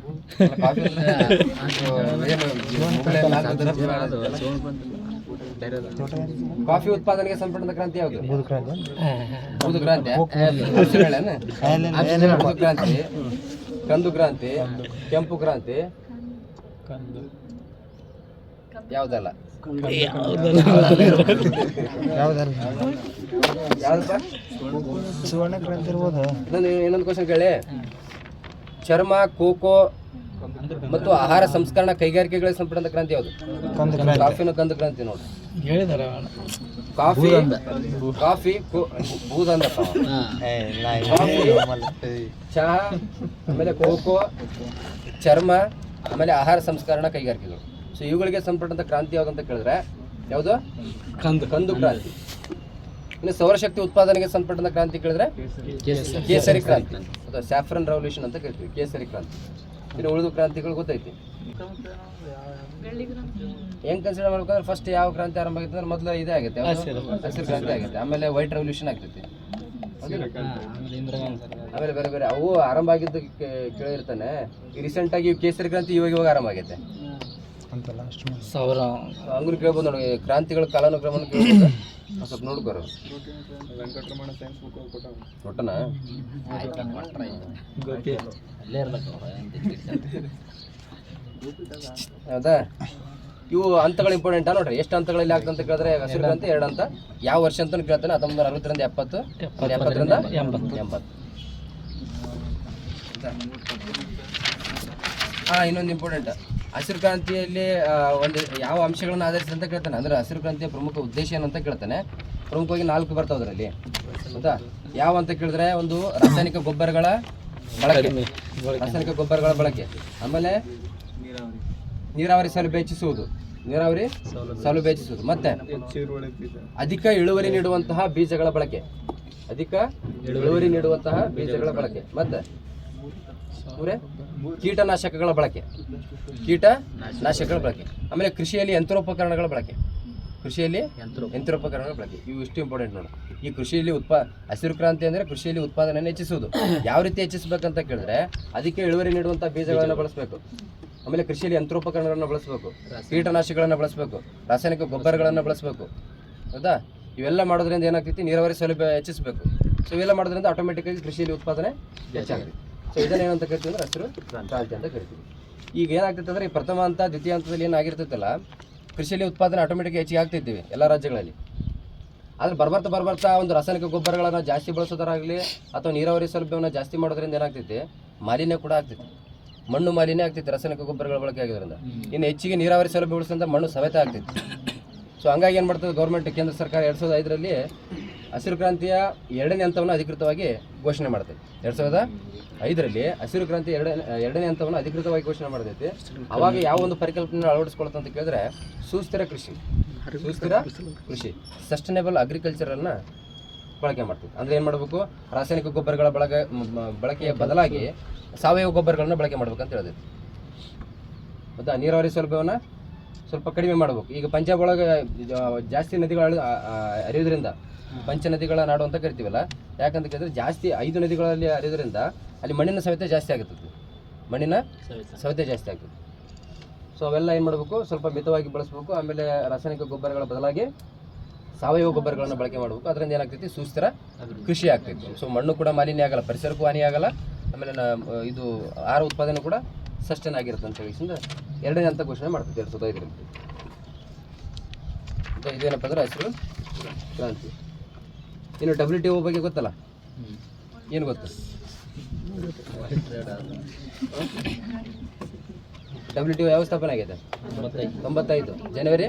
[SPEAKER 1] ಕಾಫಿ ಕಾಫಿ ಉತ್ಪಾದನೆಗೆ ಸಂಬಂಧಪಟ್ಟ ಕ್ರಾಂತಿ ಯಾವುದು? ಬೂದು ಕ್ರಾಂತಿ, ಬೂದು ಕ್ರಾಂತಿ, ಕಂದು ಕ್ರಾಂತಿ, ಕೆಂಪು ಕ್ರಾಂತಿ, ಯಾವುದಲ್ಲ? ಯಾವ್ದಪ್ಪ?
[SPEAKER 2] ಸುವರ್ಣ ಕ್ರಾಂತಿ ಇರ್ಬೋದು.
[SPEAKER 1] ಇನ್ನೊಂದು ಕ್ವಶನ್ ಕೇಳಿ. ಚರ್ಮ, ಕೋಕೋ ಮತ್ತು ಆಹಾರ ಸಂಸ್ಕರಣಾ ಕೈಗಾರಿಕೆಗಳಿಗೆ ಸಂಬಂಧಪಟ್ಟ ಕ್ರಾಂತಿ ಯಾವುದು? ಕಾಫಿನ ಕಂದು ಕ್ರಾಂತಿ ನೋಡಿ
[SPEAKER 3] ಹೇಳಿದಾರೆ.
[SPEAKER 1] ಕಾಫಿ ಕಾಫಿ ಬೂದಂದಪ್ಪ. ಚಹಾ, ಆಮೇಲೆ ಕೋಕೋ, ಚರ್ಮ, ಆಮೇಲೆ ಆಹಾರ ಸಂಸ್ಕರಣಾ ಕೈಗಾರಿಕೆಗಳು. ಸೊ ಇವುಗಳಿಗೆ ಸಂಬಂಧಪಟ್ಟಂತ ಕ್ರಾಂತಿ ಯಾವುದು ಅಂತ ಕೇಳಿದ್ರೆ ಯಾವುದು? ಕಂದು ಕ್ರಾಂತಿ. ಇನ್ನು ಸೌರಶಕ್ತಿ ಉತ್ಪಾದನೆಗೆ ಸಂಬಂಧಪಟ್ಟಂತ ಕ್ರಾಂತಿ ಕೇಳಿದ್ರೆ ಕೇಸರಿ ಕ್ರಾಂತಿ ಅಥವಾ ಸ್ಯಾಫ್ರನ್ ರೆವಲ್ಯೂಷನ್ ಅಂತ ಕೇಳ್ತೀವಿ, ಕೇಸರಿ ಕ್ರಾಂತಿ. ಇನ್ನು ಉಳಿದು ಕ್ರಾಂತಿಗಳು ಗೊತ್ತೈತಿ. ಹೆಂಗ್ ಕನ್ಸಿಡರ್ ಮಾಡ್ಬೇಕಂದ್ರೆ ಫಸ್ಟ್ ಯಾವ ಕ್ರಾಂತಿ ಆರಂಭ ಆಗುತ್ತೆ ಅಂದ್ರೆ ಮೊದಲು ಇದೇ ಆಗುತ್ತೆ, ಹಸಿರು ಕ್ರಾಂತಿ ಆಗುತ್ತೆ. ಆಮೇಲೆ ವೈಟ್ ರೆವಲ್ಯೂಷನ್ ಆಗ್ತೈತಿ. ಆಮೇಲೆ ಬೇರೆ ಬೇರೆ ಅವು ಆರಂಭ ಆಗಿದ್ದು ಕೇಳಿರ್ತಾನೆ. ರೀಸೆಂಟ್ ಆಗಿ ಕೇಸರಿ ಕ್ರಾಂತಿ ಇವಾಗ ಆರಂಭ ಆಗೈತೆ ಹಂಗೂ ಕೇಳ್ಬೋದು ನೋಡಿ. ಕ್ರಾಂತಿಗಳ ಕಾಲಾನುಕ್ರಮವನ್ನು ಕೇಳ್ಬೋದು, ಸ್ವಲ್ಪ ನೋಡ್ಕೋರು. ಒಟ್ಟನ ಹೌದಾ? ಇವು ಹಂತಗಳು ಇಂಪಾರ್ಟೆಂಟಾ ನೋಡ್ರಿ. ಎಷ್ಟು ಹಂತಗಳಲ್ಲಿ ಆಗ್ತದೆ ಅಂತ ಕೇಳಿದ್ರೆ ಹಸಿರು ಕ್ರಾಂತಿ 2 ಹಂತ. ಯಾವ ವರ್ಷ ಅಂತ ಕೇಳ್ತಾನೆ? 1960ರಿಂದ 70, 70ರಿಂದ 80. ಇನ್ನೊಂದು ಇಂಪಾರ್ಟೆಂಟ್, ಹಸಿರು ಕ್ರಾಂತಿಯಲ್ಲಿ ಒಂದು ಯಾವ ಅಂಶಗಳನ್ನು ಆಧರಿಸಿ ಅಂತ ಕೇಳ್ತಾನೆ. ಅಂದ್ರೆ ಹಸಿರು ಕ್ರಾಂತಿಯ ಪ್ರಮುಖ ಉದ್ದೇಶ ಏನಂತ ಕೇಳ್ತಾನೆ. ಪ್ರಮುಖವಾಗಿ 4 ಬರ್ತಾವೆ ಅದರಲ್ಲಿ. ಹೌದಾ? ಯಾವ ಅಂತ ಕೇಳಿದ್ರೆ ಒಂದು ರಾಸಾಯನಿಕ ಗೊಬ್ಬರಗಳ ಬಳಕೆ, ಆಮೇಲೆ ನೀರಾವರಿ ಸೌಲಭ್ಯ ಹೆಚ್ಚಿಸುವುದು, ಮತ್ತೆ ಅಧಿಕ ಇಳುವರಿ ನೀಡುವಂತಹ ಬೀಜಗಳ ಬಳಕೆ, ಮತ್ತೆ ಕೀಟನಾಶಕಗಳ ಬಳಕೆ, ಆಮೇಲೆ ಕೃಷಿಯಲ್ಲಿ ಯಂತ್ರೋಪಕರಣಗಳ ಬಳಕೆ. ಇವು ಇಷ್ಟು ಇಂಪಾರ್ಟೆಂಟ್ ನೋಡಿ. ಈ ಕೃಷಿಯಲ್ಲಿ ಹಸಿರು ಕ್ರಾಂತಿ ಅಂದ್ರೆ ಕೃಷಿಯಲ್ಲಿ ಉತ್ಪಾದನೆಯನ್ನು ಹೆಚ್ಚಿಸುವುದು. ಯಾವ ರೀತಿ ಹೆಚ್ಚಿಸಬೇಕಂತ ಕೇಳಿದ್ರೆ ಅದಕ್ಕೆ ಇಳುವರಿ ನೀಡುವಂತಹ ಬೀಜಗಳನ್ನು ಬಳಸಬೇಕು, ಆಮೇಲೆ ಕೃಷಿಯಲ್ಲಿ ಯಂತ್ರೋಪಕರಣಗಳನ್ನು ಬಳಸಬೇಕು, ಕೀಟನಾಶಕಗಳನ್ನು ಬಳಸಬೇಕು, ರಾಸಾಯನಿಕ ಗೊಬ್ಬರಗಳನ್ನು ಬಳಸಬೇಕು. ಹೌದಾ? ಇವೆಲ್ಲ ಮಾಡೋದ್ರಿಂದ ಏನಾಗ್ತೈತಿ? ನೀರಾವರಿ ಸೌಲಭ್ಯ ಹೆಚ್ಚಿಸಬೇಕು. ಸೊ ಇವೆಲ್ಲ ಮಾಡೋದ್ರಿಂದ ಆಟೋಮೆಟಿಕ್ ಆಗಿ ಕೃಷಿಯಲ್ಲಿ ಉತ್ಪಾದನೆ ಹೆಚ್ಚಾಗ್ತದೆ. ಸೊ ಇದನ್ನೇನಂತ ಕರಿತೀವಿ ಅಂದ್ರೆ ಹಸಿರು ಕ್ರಾಂತಿ ಅಂತ ಕರಿತೀವಿ. ಈಗ ಏನಾಗ್ತೈತೆ ಅಂದ್ರೆ ಈ ಪ್ರಥಮ ಹಂತ ದ್ವಿತೀಯ ಹಂತದಲ್ಲಿ ಏನಾಗಿರ್ತೈತಲ್ಲ, ಕೃಷಿಯಲ್ಲಿ ಉತ್ಪಾದನೆ ಆಟೋಮೆಟಿಕ್ ಹೆಚ್ಚಿಗೆ ಆಗ್ತಿದ್ದೀವಿ ಎಲ್ಲ ರಾಜ್ಯಗಳಲ್ಲಿ. ಆದರೆ ಬರ್ಬರ್ತಾ ಒಂದು ರಾಸಾಯನಿಕ ಗೊಬ್ಬರಗಳನ್ನು ಜಾಸ್ತಿ ಬಳಸೋದಾಗಲಿ ಅಥವಾ ನೀರಾವರಿ ಸೌಲಭ್ಯವನ್ನು ಜಾಸ್ತಿ ಮಾಡೋದ್ರಿಂದ ಏನಾಗ್ತೈತಿ? ಮಾಲಿನ್ಯ ಕೂಡ ಆಗ್ತೈತಿ, ಮಣ್ಣು ಮಾಲಿನ್ಯ ಆಗ್ತೈತಿ ರಾಸಾಯನಿಕ ಗೊಬ್ಬರಗಳ ಬಳಕೆ ಆಗಿರೋದ್ರಿಂದ. ಇನ್ನು ಹೆಚ್ಚಿಗೆ ನೀರಾವರಿ ಸೌಲಭ್ಯ ಬಳಸೋದ್ರಿಂದ ಮಣ್ಣು ಸವೆತ ಆಗ್ತೈತಿ. ಸೊ ಹಂಗಾಗಿ ಏನು ಮಾಡ್ತದೆ ಗೌರ್ಮೆಂಟ್, ಕೇಂದ್ರ ಸರ್ಕಾರ 2005ರಲ್ಲಿ ಹಸಿರು ಕ್ರಾಂತಿಯ 2ನೇ ಹಂತವನ್ನು ಅಧಿಕೃತವಾಗಿ ಘೋಷಣೆ ಮಾಡ್ತೈತಿ. 2005ರಲ್ಲಿ ಹಸಿರು ಕ್ರಾಂತಿ 2ನೇ ಹಂತವನ್ನು ಅಧಿಕೃತವಾಗಿ ಘೋಷಣೆ ಮಾಡ್ತೈತಿ. ಅವಾಗ ಯಾವ ಒಂದು ಪರಿಕಲ್ಪನೆ ಅಳವಡಿಸ್ಕೊಳ್ತಾ ಅಂತ ಕೇಳಿದ್ರೆ ಸುಸ್ಥಿರ ಕೃಷಿ, ಸಸ್ಟೈನೇಬಲ್ ಅಗ್ರಿಕಲ್ಚರನ್ನು ಬಳಕೆ ಮಾಡ್ತೀವಿ. ಅಂದರೆ ಏನು ಮಾಡಬೇಕು? ರಾಸಾಯನಿಕ ಗೊಬ್ಬರಗಳ ಬಳಕೆಯ ಬದಲಾಗಿ ಸಾವಯವ ಗೊಬ್ಬರಗಳನ್ನ ಬಳಕೆ ಮಾಡ್ಬೇಕಂತ ಹೇಳಿದೈತಿ. ಮತ್ತು ನೀರಾವರಿ ಸೌಲಭ್ಯವನ್ನು ಸ್ವಲ್ಪ ಕಡಿಮೆ ಮಾಡಬೇಕು. ಈಗ ಪಂಜಾಬ್ ಒಳಗೆ ಜಾಸ್ತಿ ನದಿಗಳು ಹರಿಯೋದ್ರಿಂದ ಪಂಚ ನದಿಗಳ ನಾಡು ಅಂತ ಕರಿತೀವಲ್ಲ, ಯಾಕಂತ ಕೇಳಿದ್ರೆ ಜಾಸ್ತಿ 5 ನದಿಗಳಲ್ಲಿ ಹರಿಯೋದ್ರಿಂದ ಅಲ್ಲಿ ಮಣ್ಣಿನ ಸವೆತ ಜಾಸ್ತಿ ಆಗುತ್ತದೆ, ಸೊ ಅವೆಲ್ಲ ಏನು ಮಾಡಬೇಕು? ಸ್ವಲ್ಪ ಮಿತವಾಗಿ ಬಳಸಬೇಕು. ಆಮೇಲೆ ರಾಸಾಯನಿಕ ಗೊಬ್ಬರಗಳ ಬದಲಾಗಿ ಸಾವಯವ ಗೊಬ್ಬರಗಳನ್ನು ಬಳಕೆ ಮಾಡಬೇಕು. ಅದರಿಂದ ಏನಾಗ್ತೈತಿ? ಸುಸ್ಥಿರ ಕೃಷಿ ಆಗ್ತೈತಿ. ಸೊ ಮಣ್ಣು ಕೂಡ ಮಾಲಿನ್ಯ ಆಗಲ್ಲ, ಪರಿಸರಕ್ಕೂ ಹಾನಿ ಆಗಲ್ಲ, ಆಮೇಲೆ ಇದು ಆಹಾರ ಉತ್ಪಾದನೆ ಕೂಡ ಸಸ್ಟೈನ್ ಆಗಿರುತ್ತೆ ಅಂತ ಹೇಳಿ 2ನೇ ಹಂತ ಘೋಷಣೆ ಮಾಡ್ತೈತಿ 2005ರಲ್ಲಿ. ಇದೇನಪ್ಪ ಅಂದ್ರೆ ಹಸಿರು ಕ್ರಾಂತಿ. ಇನ್ನು WTO ಬಗ್ಗೆ ಗೊತ್ತಲ್ಲ? ಏನು ಗೊತ್ತು? WTO ಯಾವ ಸ್ಥಾಪನೆ ಆಗೈತೆ? 95 ಜನವರಿ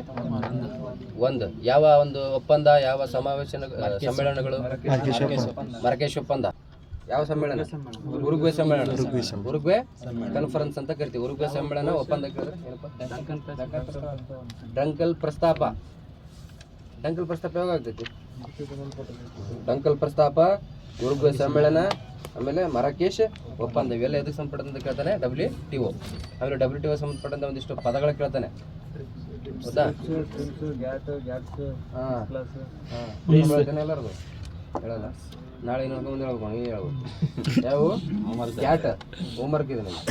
[SPEAKER 1] 1. ಯಾವ ಒಂದು ಒಪ್ಪಂದ, ಯಾವ ಸಮ್ಮೇಳನಗಳು? ಮರಕೇಶ್ ಒಪ್ಪಂದ. ಯಾವ ಸಮ್ಮೇಳನ? ಉರುಗ್ವೆ ಸಮ್ಮೇಳನ, ಉರುಗ್ವೆ ಕಾನ್ಫರೆನ್ಸ್ ಅಂತ ಕರಿತೀವಿ. ಉರುಗ್ವೆ ಸಮ್ಮೇಳನ ಒಪ್ಪಂದ ಕೇಳಿದ್ರೆ ಏನಪ್ಪ? ಡಂಕಲ್ ಪ್ರಸ್ತಾಪ ಯಾವಾಗ ಆಗ್ತೈತಿ? ಡಂಕಲ್ ಪ್ರಸ್ತಾಪ, ಉರುಗ್ವೆ ಸಮ್ಮೇಳನ, ಆಮೇಲೆ ಮರಕೇಶ್ ಒಪ್ಪಂದ. ಇವೆಲ್ಲ ಎದಕ್ಕೆ ಸಂಬಂಧಪಟ್ಟಂತ ಕೇಳ್ತಾನೆ? WTO. ಆಮೇಲೆ WTO ಸಂಬಂಧಪಟ್ಟಂತ ಒಂದಿಷ್ಟು ಪದಗಳು ಕೇಳ್ತಾನೆ. ಹೌದಾ ಎಲ್ಲರದು ಹೇಳಲ್ಲ ನಾಳೆ ಇನ್ನೊಂದು ಮುಂದೆ ಹೇಳ್ಬೇಕು ನೀನು ಹೇಳ್ಬೇಕು ಯಾವ ಗ್ಯಾಟ್ ಹೋಮ್ವರ್ಕ್ ಇದೆ ನನಗೆ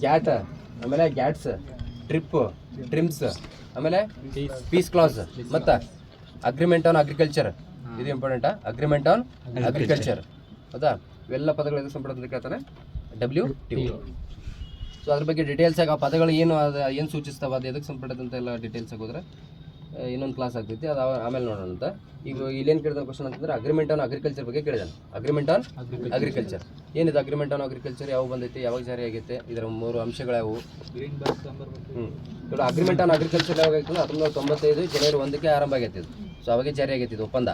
[SPEAKER 1] ಗ್ಯಾಟ್ ಆಮೇಲೆ ಗ್ಯಾಟ್ಸ್ ಟ್ರಿಪ್ಪು ಟ್ರಿಮ್ಸ್ ಆಮೇಲೆ ಪೀಸ್ ಕ್ಲಾಸ್ ಮತ್ತು ಅಗ್ರಿಮೆಂಟ್ ಆನ್ ಅಗ್ರಿಕಲ್ಚರ್ ಇದು ಇಂಪಾರ್ಟೆಂಟಾ ಅಗ್ರಿಮೆಂಟ್ ಆನ್ ಅಗ್ರಿಕಲ್ಚರ್ ಹೌದಾ ಇವೆಲ್ಲ ಪದಗಳು ಎದಕ್ಕೆ ಸಂಬಂಧ ಕೇಳ್ತಾನೆ WTO. ಸೊ ಅದ್ರ ಬಗ್ಗೆ ಡೀಟೇಲ್ಸ್ ಆಗಿ ಆ ಪದಗಳು ಏನು ಏನು ಸೂಚಿಸ್ತಾವೆ ಅದು ಎದಕ್ಕೆ ಸಂಬಂಧಪಟ್ಟಂತ ಎಲ್ಲ ಡೀಟೇಲ್ಸ್ ಆಗಿ ಹೋದ್ರೆ ಇನ್ನೊಂದು ಕ್ಲಾಸ್ ಆಗ್ತೈತಿ ಅದು ಆಮೇಲೆ ನೋಡೋಣ ಅಂತ. ಈಗ ಇಲ್ಲೇನು ಕೇಳಿದ ಕ್ವಶನ್ ಅಂತಂದ್ರೆ ಅಗ್ರಿಮೆಂಟ್ ಆನ್ ಅಗ್ರಿಕಲ್ಚರ್ ಬಗ್ಗೆ ಕೇಳಿದಾನೆ. ಅಗ್ರಿಮೆಂಟ್ ಆನ್ ಅಗ್ರಿಕಲ್ಚರ್ ಏನಿದೆ ಅಗ್ರಿಮೆಂಟ್ ಆನ್ ಅಗ್ರಿಕಲ್ಚರ್ ಯಾವ ಬಂದೈತಿ ಯಾವಾಗ ಜಾರಿ ಆಗೈತೆ ಇದರ 3 ಅಂಶಗಳು ಯಾವುವು? ನೋಡಿ ಅಗ್ರಿಮೆಂಟ್ ಆನ್ ಅಗ್ರಿಕಲ್ಚರ್ ಯಾವಾಗ ಆಯ್ತು ಅಂದ್ರೆ 1995 ಜನವರಿ 1ಕ್ಕೆ ಆರಂಭ ಆಗೈತಿ ಇದು. ಸೊ ಅವಾಗೆ ಜಾರಿ ಆಗೈತಿ ಇದು ಒಪ್ಪಂದ.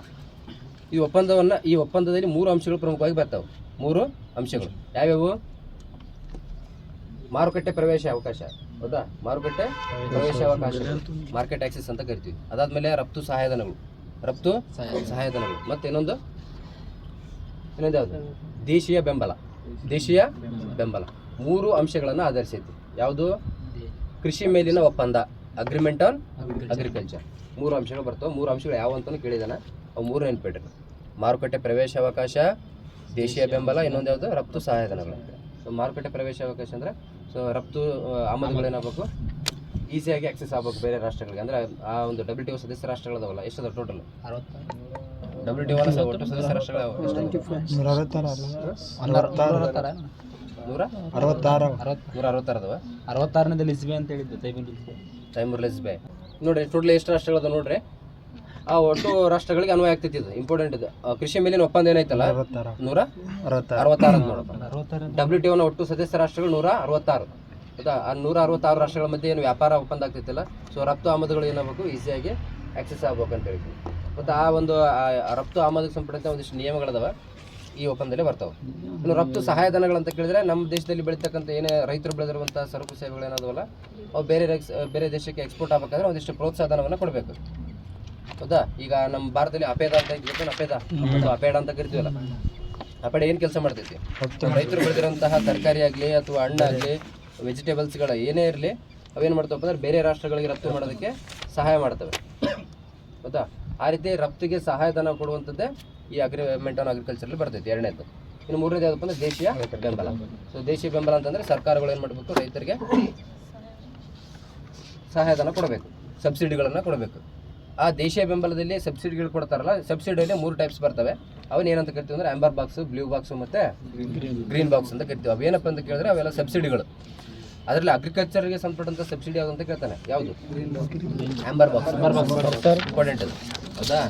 [SPEAKER 1] ಈ ಒಪ್ಪಂದದಲ್ಲಿ 3 ಅಂಶಗಳು ಪ್ರಮುಖವಾಗಿ ಬರ್ತಾವೆ. 3 ಅಂಶಗಳು ಯಾವ್ಯಾವು? ಮಾರುಕಟ್ಟೆ ಪ್ರವೇಶ ಅವಕಾಶ ಹೌದಾ ಮಾರುಕಟ್ಟೆ ಪ್ರವೇಶ ಅವಕಾಶ ಮಾರ್ಕೆಟ್ ಆಕ್ಸೆಸ್ ಅಂತ ಕರಿತೀವಿ. ಅದಾದ್ಮೇಲೆ ರಫ್ತು ಸಹಾಯಧನಗಳು ಮತ್ತೆ ಇನ್ನೊಂದು ಯಾವುದು? ದೇಶೀಯ ಬೆಂಬಲ 3 ಅಂಶಗಳನ್ನು ಆಧರಿಸೈತಿ. ಯಾವುದು? ಕೃಷಿ ಮೇಲಿನ ಒಪ್ಪಂದ ಅಗ್ರಿಮೆಂಟ್ ಆನ್ ಅಗ್ರಿಕಲ್ಚರ್ 3 ಅಂಶಗಳು ಬರ್ತವೆ. 3 ಅಂಶಗಳು ಯಾವ ಅಂತಲೂ ಕೇಳಿದಾನೆ. ಅವು 3 ನೆನ್ಪಿಟ್ರಿ. ಮಾರುಕಟ್ಟೆ ಪ್ರವೇಶ ಅವಕಾಶ, ದೇಶೀಯ ಬೆಂಬಲ, ಇನ್ನೊಂದು ಯಾವುದು? ರಫ್ತು ಸಹಾಯಧನಗಳು. ಸೊ ಮಾರುಕಟ್ಟೆ ಪ್ರವೇಶ ಅವಕಾಶ ಅಂದರೆ ಸೊ ರಫ್ತು ಆಮದುಗಳೇನಾಗಬೇಕು ಈಸಿಯಾಗಿ ಆಕ್ಸೆಸ್ ಆಗಬೇಕು ಬೇರೆ ರಾಷ್ಟ್ರಗಳಿಗೆ. ಅಂದರೆ ಆ ಒಂದು WTO ಸದಸ್ಯ ರಾಷ್ಟ್ರಗಳದಾವಲ್ಲ ಎಷ್ಟದ ಟೋಟಲ್? WTO ಒಟ್ಟು ಸದಸ್ಯ ರಾಷ್ಟ್ರಗಳು 166 ಅದಾವ.
[SPEAKER 3] 66ನೇ ಲಿಸ್ಬೆ ಅಂತ ಹೇಳಿದ್ದು
[SPEAKER 1] ತೈಮೂರ್ ಲಿಸ್ಬೆ. ನೋಡ್ರಿ ಟೋಟಲ್ ಎಷ್ಟು ರಾಷ್ಟ್ರಗಳದ ನೋಡ್ರಿ. ಆ ಒಟ್ಟು ರಾಷ್ಟ್ರಗಳಿಗೆ ಅನ್ವಯ ಆಗ್ತೈತಿ. ಇದು ಇಂಪಾರ್ಟೆಂಟ್ ಇದು. ಕೃಷಿ ಮೇಲಿನ ಒಪ್ಪಂದ ಏನೈತಲ್ಲ 166 ನೋಡಪ್ಪ. WTOನ ಒಟ್ಟು ಸದಸ್ಯ ರಾಷ್ಟ್ರಗಳು 166 ಹೌದಾ. ಆ 166 ರಾಷ್ಟ್ರಗಳ ಮಧ್ಯೆ ಏನು ವ್ಯಾಪಾರ ಒಪ್ಪಂದ ಆಗ್ತೈತಿಲ್ಲ. ಸೊ ರಫ್ತು ಆಮದುಗಳು ಏನಾಗಬೇಕು ಈಸಿಯಾಗಿ ಆಕ್ಸೆಸ್ ಆಗ್ಬೇಕು ಅಂತ ಹೇಳ್ತೀವಿ. ಮತ್ತು ಆ ಒಂದು ರಫ್ತು ಆಮದಿಗೆ ಸಂಬಂಧಿಸಿದ ಒಂದಿಷ್ಟು ನಿಯಮಗಳದಾವ ಈ ಒಪ್ಪಂದದಲ್ಲಿ ಬರ್ತಾವೆ. ಇನ್ನು ರಫ್ತು ಸಹಾಯಧನಗಳಂತ ಕೇಳಿದ್ರೆ ನಮ್ಮ ದೇಶದಲ್ಲಿ ಬೆಳೀತಕ್ಕಂಥ ಏನೇ ರೈತರು ಬೆಳೆದಿರುವಂಥ ಸರಕು ಸೇವೆಗಳು ಏನಾದವಲ್ಲ ಅವು ಬೇರೆ ದೇಶಕ್ಕೆ ಎಕ್ಸ್ಪೋರ್ಟ್ ಆಗಬೇಕಾದ್ರೆ ಒಂದಿಷ್ಟು ಪ್ರೋತ್ಸಾಹಧನವನ್ನು ಕೊಡಬೇಕು ಹೌದಾ. ಈಗ ನಮ್ಮ ಭಾರತದಲ್ಲಿ ಅಪೇದ ಅಂತ ಅಪೇಡ ಅಂತ ಕರಿತೀವಲ್ಲ. ಅಪೇಡ ಏನು ಕೆಲಸ ಮಾಡ್ತೈತಿ? ರೈತರು ಬೆಳೆದಿರೋಂತಹ ತರಕಾರಿ ಆಗಲಿ ಅಥವಾ ಹಣ್ಣಾಗಲಿ ವೆಜಿಟೇಬಲ್ಸ್ಗಳ ಏನೇ ಇರಲಿ ಅವೇನು ಮಾಡ್ತವಪ್ಪ ಅಂದ್ರೆ ಬೇರೆ ರಾಷ್ಟ್ರಗಳಿಗೆ ರಫ್ತು ಮಾಡೋದಕ್ಕೆ ಸಹಾಯ ಮಾಡ್ತವೆ ಹೌದಾ. ಆ ರೀತಿ ರಫ್ತಿಗೆ ಸಹಾಯಧನ ಕೊಡುವಂಥದ್ದೇ ಈ ಅಗ್ರಿಮೆಂಟ್ ಆನ್ ಅಗ್ರಿಕಲ್ಚರಲ್ಲಿ ಬರ್ತೈತಿ. 2ನೇದು. ಇನ್ನು 3ನೇದು ಯಾವುದಪ್ಪ ಅಂದರೆ ದೇಶೀಯ ಬೆಂಬಲ. ಸೊ ದೇಶೀಯ ಬೆಂಬಲ ಅಂತಂದರೆ ಸರ್ಕಾರಗಳು ಏನು ಮಾಡಬೇಕು? ರೈತರಿಗೆ ಸಹಾಯಧನ ಕೊಡಬೇಕು, ಸಬ್ಸಿಡಿಗಳನ್ನು ಕೊಡಬೇಕು. ಆ ದೇಶೀಯ ಬೆಂಬಲದಲ್ಲಿ ಸಬ್ಸಿಡಿಗಳು ಕೊಡ್ತಾರಲ್ಲ, ಸಬ್ಸಿಡಿಯಲ್ಲಿ 3 ಟೈಪ್ಸ್ ಬರ್ತವೆ. ಅವನ್ನೇನಂತ ಕರಿತೀವಿ ಅಂದರೆ ಆಂಬರ್ ಬಾಕ್ಸು, ಬ್ಲೂ ಬಾಕ್ಸು ಮತ್ತು ಗ್ರೀನ್ ಬಾಕ್ಸ್ ಅಂತ ಕರಿತೀವಿ. ಅವೇನಪ್ಪ ಅಂತ ಕೇಳಿದ್ರೆ ಅವೆಲ್ಲ ಸಬ್ಸಿಡಿಗಳು. ಅದರಲ್ಲಿ ಅಗ್ರಿಕಲ್ಚರ್ಗೆ ಸಂಬಂಧಪಟ್ಟಂಥ ಸಬ್ಸಿಡಿ ಯಾವುದು ಅಂತ ಕೇಳ್ತಾನೆ. ಯಾವುದು? ಆಂಬರ್ ಬಾಕ್ಸ್ ಇಂಪಾರ್ಟೆಂಟ್ ಅದು ಹೌದಾ.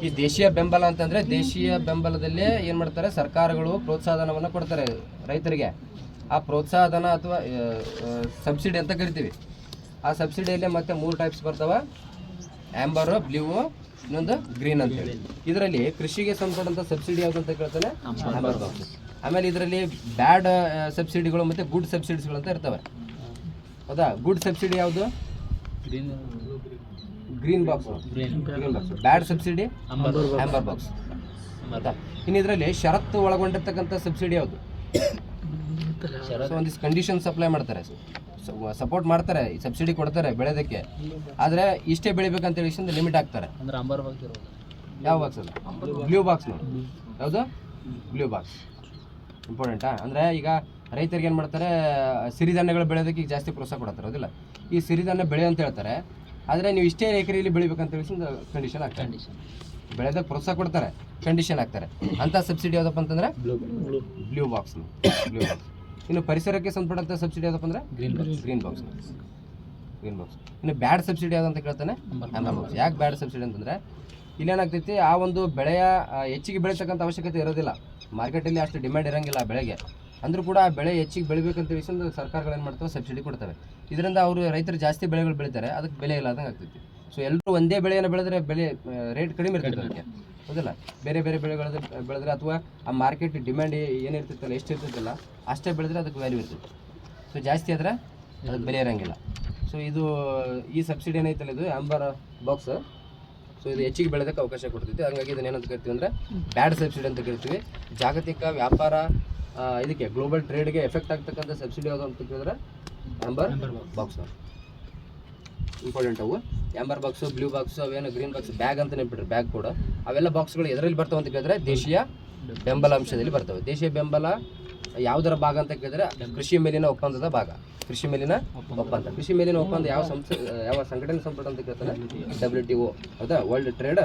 [SPEAKER 1] ಈ ದೇಶೀಯ ಬೆಂಬಲ ಅಂತಂದರೆ ದೇಶೀಯ ಬೆಂಬಲದಲ್ಲೇ ಏನು ಮಾಡ್ತಾರೆ? ಸರ್ಕಾರಗಳು ಪ್ರೋತ್ಸಾಹಧನವನ್ನು ಕೊಡ್ತಾರೆ ರೈತರಿಗೆ. ಆ ಪ್ರೋತ್ಸಾಹಧನ ಅಥವಾ ಸಬ್ಸಿಡಿ ಅಂತ ಕರಿತೀವಿ. ಆ ಸಬ್ಸಿಡಿಯಲ್ಲೇ ಮತ್ತೆ 3 ಟೈಪ್ಸ್ ಬರ್ತವೆ. ಆಂಬರ್, ಬ್ಲೂ, ಇನ್ನೊಂದು ಗ್ರೀನ್ ಅಂತ ಹೇಳಿ. ಇದರಲ್ಲಿ ಕೃಷಿಗೆ ಸಂಬಂಧಪಟ್ಟಂಥ ಸಬ್ಸಿಡಿ ಯಾವುದು ಅಂತ ಕೇಳ್ತಾನೆ? Amber box. ಆಮೇಲೆ ಇದರಲ್ಲಿ ಬ್ಯಾಡ್ ಸಬ್ಸಿಡಿಗಳು ಮತ್ತು ಗುಡ್ ಸಬ್ಸಿಡಿಗಳು ಅಂತ ಇರ್ತವೆ ಹೌದಾ. ಗುಡ್ ಸಬ್ಸಿಡಿ ಯಾವುದು? Green box. Bad subsidy amber box ಹೌದಾ. ಇನ್ನು ಇದರಲ್ಲಿ ಷರತ್ತು ಒಳಗೊಂಡಿರ್ತಕ್ಕಂಥ ಸಬ್ಸಿಡಿ ಯಾವುದು? ಸೊ ಒಂದಿಷ್ಟು ಕಂಡೀಷನ್ಸ್ ಅಪ್ಲೈ ಮಾಡ್ತಾರೆ, ಸಪೋರ್ಟ್ ಮಾಡ್ತಾರೆ, ಸಬ್ಸಿಡಿ ಕೊಡ್ತಾರೆ ಬೆಳೆಯೋದಕ್ಕೆ. ಆದರೆ ಇಷ್ಟೇ ಬೆಳಿಬೇಕಂತೇಳಿ ಲಿಮಿಟ್ ಹಾಕ್ತಾರೆ. ಯಾವ ಬಾಕ್ಸ್ ಅದು? ಬ್ಲೂ ಬಾಕ್ಸ್ ನೋಡಿ. ಯಾವುದು? ಬ್ಲೂ ಬಾಕ್ಸ್ ಇಂಪಾರ್ಟೆಂಟಾ. ಅಂದರೆ ಈಗ ರೈತರಿಗೆ ಏನು ಮಾಡ್ತಾರೆ? ಸಿರಿಧಾನ್ಯಗಳು ಬೆಳೆಯೋದಕ್ಕೆ ಈಗ ಜಾಸ್ತಿ ಪ್ರೋತ್ಸಾಹ ಕೊಡ್ತಾರೆ ಹೌದಿಲ್ಲ. ಈ ಸಿರಿಧಾನ್ಯ ಬೆಳೆ ಅಂತ ಹೇಳ್ತಾರೆ. ಆದರೆ ನೀವು ಇಷ್ಟೇ ಎಕರೆಯಲ್ಲಿ ಬೆಳಿಬೇಕಂತೇಳಿ ಕಂಡೀಷನ್ ಹಾಕ್ತಾರೆ. ಬೆಳೆಯೋದಕ್ಕೆ ಪ್ರೋತ್ಸಾಹ ಕೊಡ್ತಾರೆ, ಕಂಡೀಷನ್ ಹಾಕ್ತಾರೆ. ಅಂಥ ಸಬ್ಸಿಡಿ ಯಾವುದಪ್ಪ ಅಂತಂದರೆ ಬ್ಲೂ ಬಾಕ್ಸ್. ಇನ್ನು ಪರಿಸರಕ್ಕೆ ಸಂಬಂಧಪಟ್ಟಂಥ ಸಬ್ಸಿಡಿ ಯಾವುದಪ್ಪ ಅಂದರೆ ಗ್ರೀನ್ ಬಾಕ್ಸ್. ಇನ್ನು ಬ್ಯಾಡ್ ಸಬ್ಸಿಡಿ ಯಾವುದು ಅಂತ ಕೇಳ್ತಾನೆ? Amber box. ಯಾಕೆ ಬ್ಯಾಡ್ ಸಬ್ಸಿಡಿ ಅಂತಂದರೆ ಇಲ್ಲೇನಾಗ್ತೈತಿ? ಆ ಒಂದು ಬೆಳೆಯ ಹೆಚ್ಚಿಗೆ ಬೆಳೀತಕ್ಕಂಥ ಅವಶ್ಯಕತೆ ಇರೋದಿಲ್ಲ. ಮಾರ್ಕೆಟಲ್ಲಿ ಅಷ್ಟು ಡಿಮ್ಯಾಂಡ್ ಇರೋಂಗಿಲ್ಲ ಆ ಬೆಳೆಗೆ. ಅಂದರೂ ಕೂಡ ಆ ಬೆಳೆ ಹೆಚ್ಚಿಗೆ ಬೆಳಿಬೇಕಂತ ತಿಳಿಸಿದ್ರೆ ಸರ್ಕಾರಗಳು ಏನು ಮಾಡ್ತವೆ? ಸಬ್ಸಿಡಿ ಕೊಡ್ತವೆ. ಇದರಿಂದ ಅವರು ರೈತರು ಜಾಸ್ತಿ ಬೆಳೆಗಳು ಬೆಳೀತಾರೆ, ಅದಕ್ಕೆ ಬೆಲೆ ಇಲ್ಲದಂಗೆ ಆಗ್ತೈತಿ. ಸೊ ಎಲ್ಲರೂ ಒಂದೇ ಬೆಳೆಯನ್ನು ಬೆಳೆದ್ರೆ ರೇಟ್ ಕಡಿಮೆ ಇರ್ತೈತೆ ಅದಕ್ಕೆ ಹೌದಿಲ್ಲ. ಬೇರೆ ಬೇರೆ ಬೆಳೆದ್ರೆ ಅಥವಾ ಆ ಮಾರ್ಕೆಟ್ ಡಿಮ್ಯಾಂಡ್ ಏನಿರ್ತೈತಲ್ಲ, ಎಷ್ಟು ಇರ್ತೈತಲ್ಲ ಅಷ್ಟೇ ಬೆಳೆದ್ರೆ ಅದಕ್ಕೆ ವ್ಯಾಲ್ಯೂ ಇರ್ತೈತೆ. ಸೊ ಜಾಸ್ತಿ ಆದರೆ ಅದಕ್ಕೆ ಬೆಲೆ ಇರೋಂಗಿಲ್ಲ. ಸೊ ಈ ಸಬ್ಸಿಡಿ ಏನೈತಲ್ಲ ಇದು ಆಂಬರ್ ಬಾಕ್ಸ್. ಸೊ ಇದು ಹೆಚ್ಚಿಗೆ ಬೆಳೆಯೋದಕ್ಕೆ ಅವಕಾಶ ಕೊಡ್ತೈತಿ. ಹಾಗಾಗಿ ಇದನ್ನೇನಂತ ಕರಿತೀವಿ ಅಂದರೆ ಬ್ಯಾಡ್ ಸಬ್ಸಿಡಿ ಅಂತ ಕರಿತೀವಿ. ಜಾಗತಿಕ ವ್ಯಾಪಾರ ಇದಕ್ಕೆ ಗ್ಲೋಬಲ್ ಟ್ರೇಡ್ಗೆ ಎಫೆಕ್ಟ್ ಆಗ್ತಕ್ಕಂಥ ಸಬ್ಸಿಡಿ ಯಾವುದು ಅಂತ ಕೇಳಿದ್ರೆ ಆಂಬರ್ ಬಾಕ್ಸ್ ಇಂಪಾರ್ಟೆಂಟ್. ಅವು ಆಂಬರ್ ಬಾಕ್ಸು, ಬ್ಲೂ ಬಾಕ್ಸು, ಅವೇನು ಗ್ರೀನ್ ಬಾಕ್ಸ್, ಬ್ಯಾಗ್ ಅಂತ ನೆನ್ಪಿಟ್ರಿ, ಬ್ಯಾಗ್ ಕೂಡ ಅವೆಲ್ಲ ಬಾಕ್ಸ್ಗಳು ಎದರಲ್ಲಿ ಬರ್ತಾವೆ ಅಂತ ಕೇಳಿದ್ರೆ ದೇಶೀಯ ಬೆಂಬಲ ಅಂಶದಲ್ಲಿ ಬರ್ತವೆ. ದೇಶೀಯ ಬೆಂಬಲ ಯಾವುದರ ಭಾಗ ಅಂತ ಕೇಳಿದ್ರೆ ಕೃಷಿ ಮೇಲಿನ ಒಪ್ಪಂದದ ಭಾಗ. ಕೃಷಿ ಮೇಲಿನ ಒಪ್ಪಂದ. ಕೃಷಿ ಮೇಲಿನ ಒಪ್ಪಂದ ಯಾವ ಯಾವ ಸಂಘಟನೆ ಸಂಪರ್ಕ ಅಂತ ಕೇಳ್ತಾನೆ? WTO. ಹೌದಾ? World trade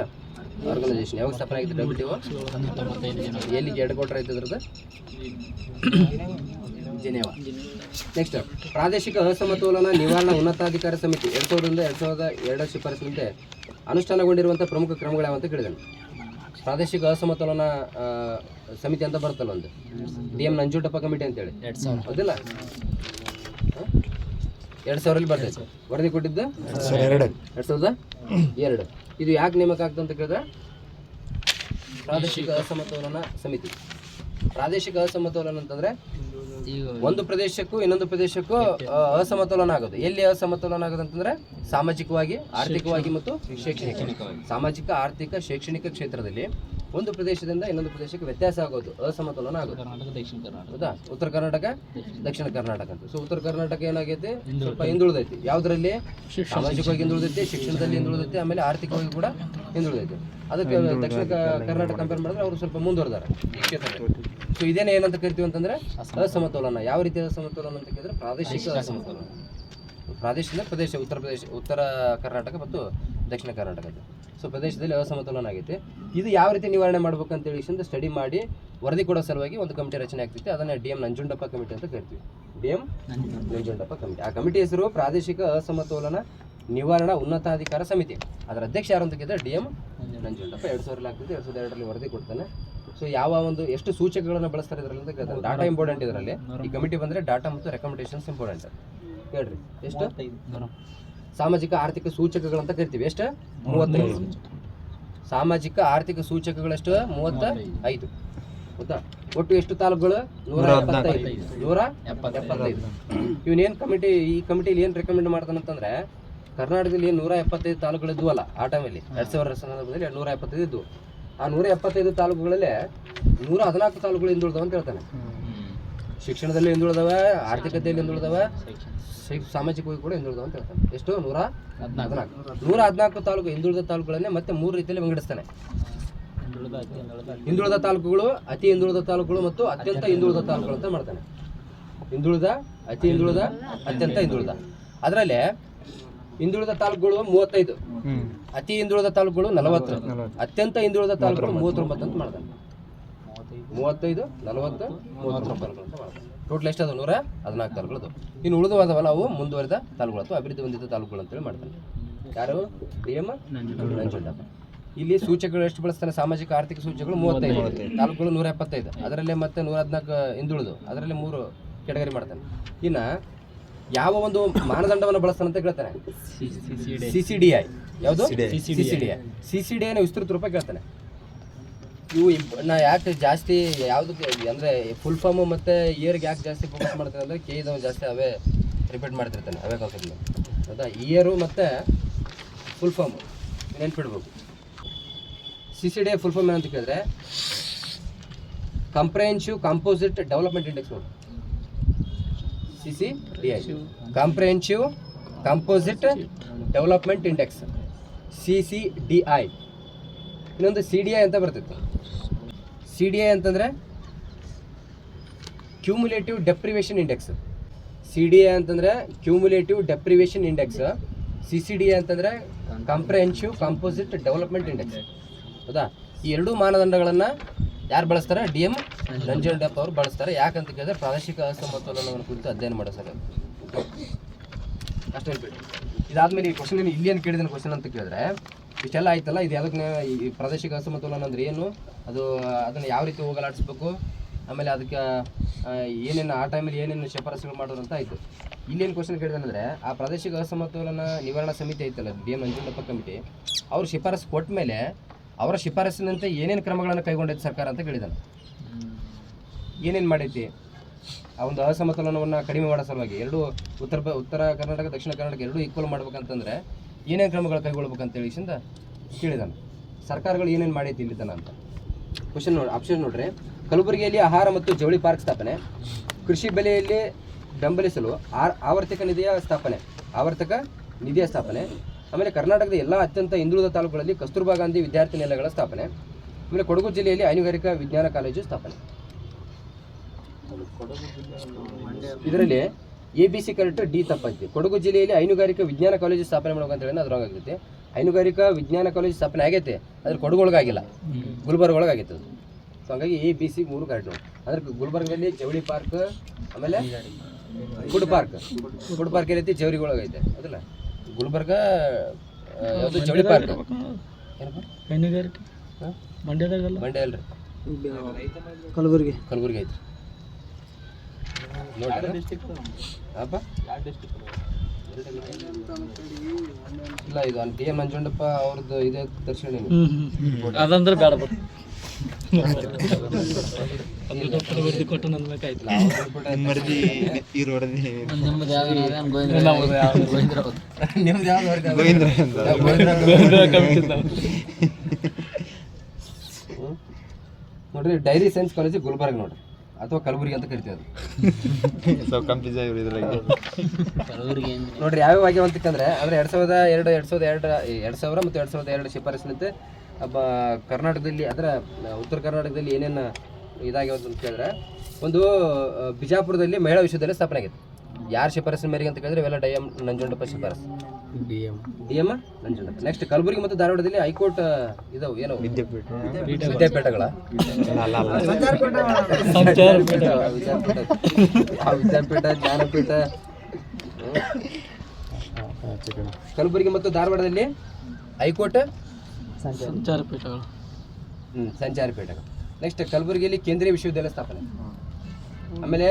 [SPEAKER 1] organisation. ಯಾವಾಗ ಸ್ಥಾಪನೆ ಆಗಿತ್ತು WTO? ಎಲ್ಲಿಗೆ ಹೆಡ್ ಕ್ವಾರ್ಟರ್ ಐತೆ ಅದ್ರದ್ದು? ಜಿನೇವಾ. ನೆಕ್ಸ್ಟ್, ಪ್ರಾದೇಶಿಕ ಅಸಮತೋಲನ ನಿವಾರಣಾ ಉನ್ನತಾಧಿಕಾರ ಸಮಿತಿ 2000-2002 ಶಿಫಾರಸಿನಂತೆ ಅನುಷ್ಠಾನಗೊಂಡಿರುವಂಥ ಪ್ರಮುಖ ಕ್ರಮಗಳು ಯಾವ ಅಂತ ಕೇಳಿದಾನೆ. ಪ್ರಾದೇಶಿಕ ಅಸಮತೋಲನ ಸಮಿತಿ ಅಂತ ಬರುತ್ತಲ್ಲ ಒಂದು, DM ನಂಜುಂಡಪ್ಪ ಕಮಿಟಿ ಅಂತೇಳಿ, ಹೌದಿಲ್ಲ? 2000 ಬರ್ತೈತೆ. ವರದಿ ಕೊಟ್ಟಿದ್ದು 2002. ಇದು ಯಾಕೆ ನೇಮಕ ಆಗ್ತದೆ ಅಂತ ಕೇಳಿದ್ರೆ ಪ್ರಾದೇಶಿಕ ಅಸಮತೋಲನ ಸಮಿತಿ. ಪ್ರಾದೇಶಿಕ ಅಸಮತೋಲನ ಅಂತಂದ್ರೆ ಒಂದು ಪ್ರದೇಶಕ್ಕೂ ಇನ್ನೊಂದು ಪ್ರದೇಶಕ್ಕೂ ಅಸಮತೋಲನ ಆಗೋದು. ಎಲ್ಲಿ ಅಸಮತೋಲನ ಆಗೋದು ಅಂತಂದ್ರೆ ಸಾಮಾಜಿಕವಾಗಿ, ಆರ್ಥಿಕವಾಗಿ ಮತ್ತು ಶೈಕ್ಷಣಿಕವಾಗಿ. ಸಾಮಾಜಿಕ, ಆರ್ಥಿಕ, ಶೈಕ್ಷಣಿಕ ಕ್ಷೇತ್ರದಲ್ಲಿ ಒಂದು ಪ್ರದೇಶದಿಂದ ಇನ್ನೊಂದು ಪ್ರದೇಶಕ್ಕೆ ವ್ಯತ್ಯಾಸ ಆಗೋದು, ಅಸಮತೋಲನ ಆಗೋದು. ಹೌದಾ? ಉತ್ತರ ಕರ್ನಾಟಕ, ದಕ್ಷಿಣ ಕರ್ನಾಟಕ ಅಂತ. ಸೊ ಉತ್ತರ ಕರ್ನಾಟಕ ಏನಾಗೈತಿ? ಸ್ವಲ್ಪ ಹಿಂದುಳಿದೈತಿ. ಯಾವುದರಲ್ಲಿ? ಸಾಮಾಜಿಕವಾಗಿ ಹಿಂದುಳಿದೈತಿ, ಶಿಕ್ಷಣದಲ್ಲಿ ಹಿಂದುಳಿದೈತಿ, ಆಮೇಲೆ ಆರ್ಥಿಕವಾಗಿ ಕೂಡ ಹಿಂದುಳಿದೈತಿ. ಅದಕ್ಕೆ ದಕ್ಷಿಣ ಕರ್ನಾಟಕ ಕಂಪೇರ್ ಮಾಡಿದ್ರೆ ಅವರು ಸ್ವಲ್ಪ ಮುಂದುವರೆದಾರೆ ಈ ಕ್ಷೇತ್ರದಲ್ಲಿ. ಸೊ ಇದೇನೇ ಏನಂತ ಕರಿತೀವಿ ಅಂತಂದ್ರೆ ಅಸಮತೋಲನ. ಯಾವ ರೀತಿಯ ಅಸಮತೋಲನ ಅಂತ ಕೇಳಿದ್ರೆ ಪ್ರಾದೇಶಿಕ ಅಸಮತೋಲನ. ಪ್ರಾದೇಶದಿಂದ ಪ್ರದೇಶ, ಉತ್ತರ ಕರ್ನಾಟಕ ಮತ್ತು ದಕ್ಷಿಣ ಕರ್ನಾಟಕ. ಸೊ ಪ್ರದೇಶದಲ್ಲಿ ಅಸಮತೋಲನ ಆಗೈತೆ. ಇದು ಯಾವ ರೀತಿ ನಿವಾರಣೆ ಮಾಡ್ಬೇಕಂತೇಳಿ ಸ್ಟಡಿ ಮಾಡಿ ವರದಿ ಕೊಡೋ ಸಲುವಾಗಿ ಒಂದು ಕಮಿಟಿ ರಚನೆ ಆಗ್ತೈತೆ. ಅದನ್ನ DM ನಂಜುಂಡಪ್ಪ ಕಮಿಟಿ ಅಂತ ಕರಿತೀವಿ. DM Nanjundappa committee. ಆ ಕಮಿಟಿ ಹೆಸರು ಪ್ರಾದೇಶಿಕ ಅಸಮತೋಲನ ನಿವಾರಣಾ ಉನ್ನತಾಧಿಕಾರ ಸಮಿತಿ. ಅದರ ಅಧ್ಯಕ್ಷ ಯಾರು ಅಂತ ಕೇಳಿದ್ರೆ DM ನಂಜುಂಡಪ್ಪ. 2000 ಆಗ್ತದೆ. 2002 ವರದಿ ಕೊಡ್ತಾನೆ. ಸೊ ಯಾವ ಒಂದು ಎಷ್ಟು ಸೂಚಕಗಳನ್ನು ಬಳಸ್ತಾರೆ ಇದರಲ್ಲಿ ಅಂತ ಕೇಳ್ತಾರೆ. ಡಾಟಾ ಇಂಪಾರ್ಟೆಂಟ್ ಇದರಲ್ಲಿ. ಈ ಕಮಿಟಿ ಬಂದರೆ ಡಾಟಾ ಮತ್ತು ರೆಕಮೆಂಡೇಶನ್ಸ್ ಇಂಪಾರ್ಟೆಂಟ್. ಹೇಳ್ರಿ ಎಷ್ಟು? ಸಾಮಾಜಿಕ ಆರ್ಥಿಕ ಸೂಚಕಗಳಂತ ಕರಿತೀವಿ. ಎಷ್ಟು? 35. ಸಾಮಾಜಿಕ ಆರ್ಥಿಕ ಸೂಚಕಗಳಷ್ಟು 35. ಹೌದಾ? ಒಟ್ಟು ಎಷ್ಟು ತಾಲೂಕುಗಳು? 175. 175. ಇವನೇನು ಕಮಿಟಿ, ಈ ಕಮಿಟಿಲಿ ಏನು ರೆಕಮೆಂಡ್ ಮಾಡ್ತಾನಂತಂದ್ರೆ ಕರ್ನಾಟಕದಲ್ಲಿ 175 ತಾಲೂಕುಗಳು ಇದ್ವಲ್ಲ ಆ ಟೈಮಲ್ಲಿ 2000 ಸಂದರ್ಭದಲ್ಲಿ 175 ಇದ್ವು. ಆ 175 ತಾಲೂಕುಗಳಲ್ಲೇ 114 ತಾಲೂಕುಗಳು ಹಿಂದುಳಿದವ ಅಂತ ಹೇಳ್ತಾನೆ. ಶಿಕ್ಷಣದಲ್ಲಿ ಹಿಂದುಳಿದವ, ಆರ್ಥಿಕತೆಯಲ್ಲಿ ಹಿಂದುಳಿದವ, ಸಾಮಾಜಿಕವಾಗಿ ಕೂಡ ಹಿಂದುಳಿದವ ಅಂತ ಹೇಳ್ತಾನೆ. ಎಷ್ಟು? 114 ತಾಲೂಕು. ಹಿಂದುಳಿದ ತಾಲೂಕುಗಳನ್ನೇ ಮತ್ತೆ 3 ರೀತಿಯಲ್ಲಿ ವಿಂಗಡಿಸ್ತಾನೆ. ಹಿಂದುಳಿದ ತಾಲೂಕುಗಳು, ಅತಿ ಹಿಂದುಳಿದ ತಾಲೂಕುಗಳು ಮತ್ತು ಅತ್ಯಂತ ಹಿಂದುಳಿದ ತಾಲೂಕುಗಳು ಅಂತ ಮಾಡ್ತಾನೆ. ಹಿಂದುಳಿದ, ಅತಿ ಹಿಂದುಳಿದ, ಅತ್ಯಂತ ಹಿಂದುಳಿದ. ಅದರಲ್ಲಿ ಹಿಂದುಳಿದ ತಾಲೂಕುಗಳು 35, ಅತಿ ಹಿಂದುಳಿದ ತಾಲೂಕುಗಳು 40, ಅತ್ಯಂತ ಹಿಂದುಳಿದ ತಾಲೂಕುಗಳು 39 ಅಂತ ಮಾಡ್ತಾನೆ. 35, 40, 39 ತಾಲೂಕುಗಳು ಅಂತ ಮಾಡ್ತಾನೆ. ಟೋಟಲ್ ಎಷ್ಟು ಅದು? 114 ತಾಲೂಕುಗಳು. ಇನ್ನು ಉಳಿದವಾದವಲ್ಲ ಅವು ಮುಂದುವರೆದ ತಾಲೂಕುಗಳು ಅಥವಾ ಅಭಿವೃದ್ಧಿ ಹೊಂದಿದ ತಾಲೂಕುಗಳು ಅಂತೇಳಿ ಮಾಡ್ತಾನೆ. ಯಾರು? DM ನಂಜುಂಡಪ್ಪ. ಇಲ್ಲಿ ಸೂಚಕಗಳು ಎಷ್ಟು ಬಳಸ್ತಾನೆ? ಸಾಮಾಜಿಕ ಆರ್ಥಿಕ ಸೂಚಕಗಳು 35, ತಾಲೂಕುಗಳು 175, ಅದರಲ್ಲೇ ಮತ್ತೆ 114 ಹಿಂದುಳಿದು, ಅದರಲ್ಲಿ 3 ಕೆಟಗರಿ ಮಾಡ್ತಾನೆ. ಇನ್ನು ಯಾವ ಒಂದು ಮಾನದಂಡವನ್ನು ಬಳಸ್ತಾನೆ ಅಂತ ಕೇಳ್ತಾನೆ? CCDI. ಯಾವುದು? CCDI ವಿಸ್ತೃತ ರೂಪ ಕೇಳ್ತಾನೆ. ಇವು ನಾ ಯಾಕೆ ಜಾಸ್ತಿ ಯಾವುದಕ್ಕೆ ಅಂದರೆ ಫುಲ್ ಫಾರ್ಮು ಮತ್ತು ಇಯರ್ಗೆ ಯಾಕೆ ಜಾಸ್ತಿ ಫೋಕಸ್ ಮಾಡ್ತಾನೆ ಅಂದರೆ KE ಜಾಸ್ತಿ ಅವೇ ರಿಪೀಟ್ ಮಾಡ್ತಿರ್ತಾನೆ, ಅವೇ ಕಾನ್ಸೆಪ್ಟ್. ಹೌದಾ? ಇಯರು ಮತ್ತು ಫುಲ್ ಫಾರ್ಮು ನೆನ್ಪಿಡ್ಬೇಕು. CCDI ಫುಲ್ ಫಾರ್ಮ್ ಏನಂತ ಕೇಳಿದ್ರೆ ಕಂಪ್ರೆಹೆನ್ಸಿವ್ ಕಾಂಪೋಸಿಟ್ ಡೆವಲಪ್ಮೆಂಟ್ ಇಂಡೆಕ್ಸ್. ನೋಡಿ, CCDI comprehensive composite development index, CCDI. ಇನ್ನೊಂದು CDI ಅಂತ ಬರ್ತಿತ್ತು. CDI ಅಂತಂದರೆ ಕ್ಯೂಮುಲೇಟಿವ್ ಡೆಪ್ರಿವೇಷನ್ ಇಂಡೆಕ್ಸ್. CDI ಅಂತಂದರೆ ಕ್ಯೂಮುಲೇಟಿವ್ ಡೆಪ್ರಿವೇಷನ್ ಇಂಡೆಕ್ಸ್. CCDI ಅಂತಂದರೆ ಕಾಂಪ್ರೆಹೆನ್ಸಿವ್ ಕಾಂಪೋಸಿಟ್ ಡೆವಲಪ್ಮೆಂಟ್ ಇಂಡೆಕ್ಸ್. ಹೌದಾ? ಈ ಎರಡೂ ಮಾನದಂಡಗಳನ್ನು ಯಾರು ಬಳಸ್ತಾರೆ? DM ನಂಜುಂಡಪ್ಪ ಅವರು ಬಳಸ್ತಾರೆ. ಯಾಕಂತ ಕೇಳಿದ್ರೆ ಪ್ರಾದೇಶಿಕ ಅಸಮತೋಲನವನ್ನು ಕುರಿತು ಅಧ್ಯಯನ ಮಾಡೋ ಸಲ. ಅಷ್ಟು ಹೇಳ್ಬಿಟ್ಟು ಇದಾದ್ಮೇಲೆ ಈ ಕ್ವಶನ್ ಇಲ್ಲಿ ಏನು ಕೇಳಿದ ಕ್ವಶನ್ ಅಂತ ಕೇಳಿದ್ರೆ ಇಷ್ಟೆಲ್ಲ ಆಯ್ತಲ್ಲ, ಇದು ಯಾವುದಕ್ಕೆ ಈ ಪ್ರಾದೇಶಿಕ ಅಸಮತೋಲನ ಅಂದ್ರೆ ಏನು, ಅದನ್ನು ಯಾವ ರೀತಿ ಹೋಗಲಾಡಿಸ್ಬೇಕು, ಆಮೇಲೆ ಅದಕ್ಕೆ ಏನೇನು ಆ ಟೈಮಲ್ಲಿ ಏನೇನು ಶಿಫಾರಸುಗಳು ಮಾಡೋರು ಅಂತ ಆಯಿತು. ಇಲ್ಲೇನು ಕ್ವಶನ್ ಕೇಳಿದಾನಂದರೆ ಆ ಪ್ರಾದೇಶಿಕ ಅಸಮತೋಲನ ನಿವಾರಣಾ ಸಮಿತಿ ಐತಲ್ಲ, DM ನಂಜುಂಡಪ್ಪ ಕಮಿಟಿ, ಅವ್ರು ಶಿಫಾರಸು ಕೊಟ್ಟ ಮೇಲೆ ಅವರ ಶಿಫಾರಸಿನಂತೆ ಏನೇನು ಕ್ರಮಗಳನ್ನು ಕೈಗೊಂಡೈತೆ ಸರ್ಕಾರ ಅಂತ ಕೇಳಿದಾನೆ. ಏನೇನು ಮಾಡೈತಿ ಆ ಒಂದು ಅಸಮತೋಲನವನ್ನು ಕಡಿಮೆ ಮಾಡೋ ಸಲುವಾಗಿ ಎರಡು ಉತ್ತರ ಕರ್ನಾಟಕ ದಕ್ಷಿಣ ಕರ್ನಾಟಕ ಎರಡೂ ಈಕ್ವಲ್ ಮಾಡ್ಬೇಕಂತಂದರೆ ಏನೇನು ಕ್ರಮಗಳು ಕೈಗೊಳ್ಬೇಕಂತೇಳಿ ಕೇಳಿದಾನೆ. ಸರ್ಕಾರಗಳು ಏನೇನು ಮಾಡೈತಿ ಇಲ್ಲಿ ತನ ಅಂತ ಕ್ವಶನ್ ನೋಡಿ. ಆಪ್ಷನ್ ನೋಡ್ರಿ. ಕಲಬುರಗಿಯಲ್ಲಿ ಆಹಾರ ಮತ್ತು ಜವಳಿ ಪಾರ್ಕ್ ಸ್ಥಾಪನೆ, ಕೃಷಿ ಬೆಲೆಯಲ್ಲಿ ಬೆಂಬಲಿಸಲು ಆವರ್ತಕ ನಿಧಿಯ ಸ್ಥಾಪನೆ, ಆಮೇಲೆ ಕರ್ನಾಟಕದ ಎಲ್ಲ ಅತ್ಯಂತ ಹಿಂದುಳಿದ ತಾಲೂಕುಗಳಲ್ಲಿ ಕಸ್ತೂರ್ಬಾ ಗಾಂಧಿ ವಿದ್ಯಾರ್ಥಿ ನಿಲಯಗಳ ಸ್ಥಾಪನೆ, ಆಮೇಲೆ ಕೊಡಗು ಜಿಲ್ಲೆಯಲ್ಲಿ ಹೈನುಗಾರಿಕಾ ವಿಜ್ಞಾನ ಕಾಲೇಜು ಸ್ಥಾಪನೆ. ಇದರಲ್ಲಿ ABC ಕರೆಕ್ಟ್, ಡಿ ತಪ್ಪೈತಿ. ಕೊಡಗು ಜಿಲ್ಲೆಯಲ್ಲಿ ಹೈನುಗಾರಿಕಾ ವಿಜ್ಞಾನ ಕಾಲೇಜು ಸ್ಥಾಪನೆ ಮಾಡ್ಬೇಕಂತ ಹೇಳಿ ಅದು ರಾಂಗ್ ಆಗ್ತೈತಿ. ಹೈನುಗಾರಿಕಾ ವಿಜ್ಞಾನ ಕಾಲೇಜು ಸ್ಥಾಪನೆ ಆಗೈತೆ, ಅದ್ರ ಕೊಡಗು ಒಳಗಾಗಿಲ್ಲ, ಗುಲ್ಬರ್ಗ ಒಳಗಾಗೈತೆ ಅದು. ಸೊ ಹಂಗಾಗಿ ABC 3 ಕರೆಕ್ಟ್ ನೋಡಿ. ಅಂದ್ರೆ ಗುಲ್ಬರ್ಗದಲ್ಲಿ ಜವಳಿ ಪಾರ್ಕ್, ಆಮೇಲೆ ಫುಡ್ ಪಾರ್ಕ್ ಏನೈತಿ ಜವರಿಗೆ ಒಳಗೈತೆ ಅದಲ್ಲ. ಗುಲ್ಬರ್ಗ ಯಾವುದು ಜವಳಿ ಪಾರ್ಕ್ ಏನಪ್ಪ
[SPEAKER 3] ಹೈನುಗಾರಿಕೆ ಮಂಡ್ಯದಾಗಲ್ಲ,
[SPEAKER 1] ಮಂಡ್ಯ ಅಲ್ರಿ,
[SPEAKER 3] ಕಲಬುರಗಿ
[SPEAKER 1] ಐತ್ರಿ ನೋಡ್ರಿ ಅಪ್ಪ. ಇಲ್ಲ ಇದು DM ನಂಜುಂಡಪ್ಪ ಅವ್ರದ್ದು ಇದೇ ತರ್ಸಣಿ
[SPEAKER 3] ಅದಂದ್ರೆ ಬೇಡ ಕೊಟ್ಟು ನನ್ಬೇಕಾಯ್ತು.
[SPEAKER 1] ನಿಮ್ದು ನೋಡ್ರಿ ಡೈರಿ ಸೈನ್ಸ್ ಕಾಲೇಜ್ ಗುಲ್ಬರ್ಗ ನೋಡ್ರಿ, ಅಥವಾ ಕಲಬುರಗಿ ಅಂತ ಕರಿತೀವಿ ಅದು. ನೋಡ್ರಿ ಯಾವ್ಯಾವ ಆಗ್ಯಾವ ಅಂತಂದ್ರೆ ಅಂದ್ರೆ 2000 ಮತ್ತು 2002 ಶಿಫಾರಸಿನಂತೆ ಕರ್ನಾಟಕದಲ್ಲಿ ಅದರ ಉತ್ತರ ಕರ್ನಾಟಕದಲ್ಲಿ ಏನೇನು ಇದಾಗ್ಯಾವ ಅಂತ ಕೇಳಿದ್ರೆ, ಒಂದು ಬಿಜಾಪುರದಲ್ಲಿ ಮಹಿಳಾ ವಿಶ್ವವಿದ್ಯಾಲಯ ಸ್ಥಾಪನೆ ಆಗೈತೆ. ಯಾರು ಶಿಫಾರಸಿನ ಮೇರೆಗೆ ಅಂತ ಕೇಳಿದ್ರೆ ಇವೆಲ್ಲ DM ನಂಜುಂಡಪ್ಪ ಶಿಫಾರಸು, DM ನಂಜುಂಡಪ್ಪ. ನೆಕ್ಸ್ಟ್ ಕಲಬುರಗಿ ಮತ್ತು ಧಾರವಾಡದಲ್ಲಿ ಹೈಕೋರ್ಟ್ ಇದಾವೆ ಏನೋ ವಿದ್ಯಾಪೀಠಗಳ ವಿದ್ಯಾಪೀಠ ಜ್ಞಾನಪೀಠ. ಕಲಬುರಗಿ ಮತ್ತು ಧಾರವಾಡದಲ್ಲಿ ಹೈಕೋರ್ಟ್ ಸಂಚಾರ ಪೀಠಗಳು. ನೆಕ್ಸ್ಟ್ ಕಲಬುರಗಿಯಲ್ಲಿ ಕೇಂದ್ರೀಯ ವಿಶ್ವವಿದ್ಯಾಲಯ ಸ್ಥಾಪನೆ, ಆಮೇಲೆ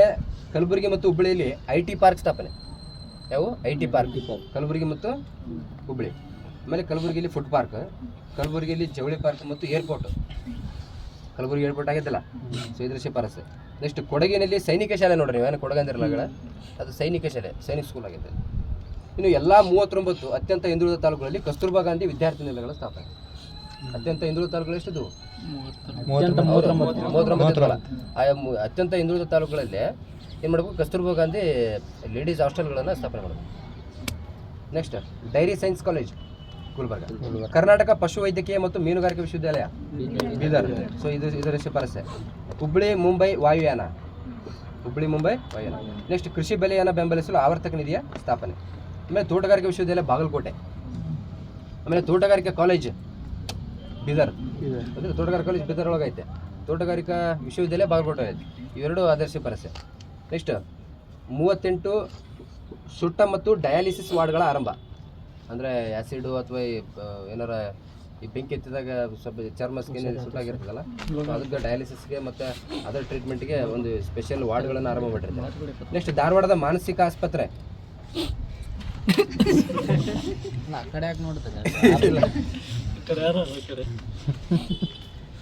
[SPEAKER 1] ಕಲಬುರಗಿ ಮತ್ತು ಹುಬ್ಬಳ್ಳಿಯಲ್ಲಿ IT ಪಾರ್ಕ್ ಸ್ಥಾಪನೆ. ಯಾವ IT ಪಾರ್ಕ್ ಕಲಬುರಗಿ ಮತ್ತು ಹುಬ್ಬಳ್ಳಿ. ಆಮೇಲೆ ಕಲಬುರಗಿಯಲ್ಲಿ ಫುಡ್ ಪಾರ್ಕ್, ಕಲಬುರಗಿಯಲ್ಲಿ ಜವಳಿ ಪಾರ್ಕ್ ಮತ್ತು ಏರ್ಪೋರ್ಟ್. ಕಲಬುರಗಿ ಏರ್ಪೋರ್ಟ್ ಆಗಿದ್ದಲ್ಲ, ಸೊ ಇದ್ರ ಶಿಫಾರಸು. ನೆಕ್ಸ್ಟ್ ಕೊಡಗಿನಲ್ಲಿ ಸೈನಿಕ ಶಾಲೆ ನೋಡ್ರಿ, ನೀವೇನು ಕೊಡಗಂದಿರಲ್ಲ, ಅದು ಸೈನಿಕ ಶಾಲೆ, ಸೈನಿಕ್ ಸ್ಕೂಲ್ ಆಗಿದೆ. ಇನ್ನು ಎಲ್ಲ 39 ಅತ್ಯಂತ ಹಿಂದುಳಿದ ತಾಲೂಕುಗಳಲ್ಲಿ ಕಸ್ತೂರ್ಬಾ ಗಾಂಧಿ ವಿದ್ಯಾರ್ಥಿ ನಿಲಯಗಳ ಸ್ಥಾಪನೆ. ಅತ್ಯಂತ ಹಿಂದುಳಿದ ತಾಲೂಕುಗಳು ಎಷ್ಟಿದ್ವು? 39. ಅತ್ಯಂತ ಹಿಂದುಳಿದ ತಾಲೂಕುಗಳಲ್ಲಿ ಏನು ಮಾಡಬೇಕು? ಕಸ್ತೂರ್ಬಾ ಗಾಂಧಿ ಲೇಡೀಸ್ ಹಾಸ್ಟೆಲ್ಗಳನ್ನು ಸ್ಥಾಪನೆ ಮಾಡಬೇಕು. Next dairy science college Gulbarga. Karnataka ಪಶು ವೈದ್ಯಕೀಯ ಮತ್ತು ಮೀನುಗಾರಿಕೆ ವಿಶ್ವವಿದ್ಯಾಲಯ ಬೀದರ್, ಸೊ ಇದರ ಶಿಫಾರಸೆ. ಹುಬ್ಬಳ್ಳಿ ಮುಂಬೈ ವಾಯುಯಾನ. ನೆಕ್ಸ್ಟ್ ಕೃಷಿ ಬೆಲೆಯನ್ನು ಬೆಂಬಲಿಸಲು ಆವರ್ತಕ ನಿಧಿಯ ಸ್ಥಾಪನೆ. ಆಮೇಲೆ ತೋಟಗಾರಿಕೆ ವಿಶ್ವವಿದ್ಯಾಲಯ ಬಾಗಲಕೋಟೆ, ಆಮೇಲೆ ತೋಟಗಾರಿಕಾ ಕಾಲೇಜ್ ಬೀದರ್, ಅಂದರೆ ತೋಟಗಾರಿಕಾ ಕಾಲೇಜ್ ಬೀದರ್ ಒಳಗೈತೆ, ತೋಟಗಾರಿಕಾ ವಿಶ್ವವಿದ್ಯಾಲಯ ಬಾಗಲಕೋಟೆ ಐತೆ. ಇವೆರಡು ಆದರ್ಶ ಶಿಫಾರಸೆ. ನೆಕ್ಸ್ಟ್ 38 ಸುಟ್ಟ ಮತ್ತು ಡಯಾಲಿಸಿಸ್ ವಾರ್ಡ್ಗಳ ಆರಂಭ. ಅಂದರೆ ಆ್ಯಸಿಡು ಅಥವಾ ಏನಾರ ಈ ಬೆಂಕಿ ಎತ್ತಿದಾಗ ಸ್ವಲ್ಪ ಚರ್ಮ ಸ್ಕಿನ್ ಸುಟ್ಟಾಗಿರ್ತದಲ್ಲ, ಅದಕ್ಕೆ ಡಯಾಲಿಸಿಸ್ಗೆ ಮತ್ತು ಅದರ್ ಟ್ರೀಟ್ಮೆಂಟ್ಗೆ ಒಂದು ಸ್ಪೆಷಲ್ ವಾರ್ಡ್ಗಳನ್ನು ಆರಂಭ ಮಾಡಿರ್ತಾರೆ. ನೆಕ್ಸ್ಟ್ ಧಾರವಾಡದ ಮಾನಸಿಕ ಆಸ್ಪತ್ರೆ.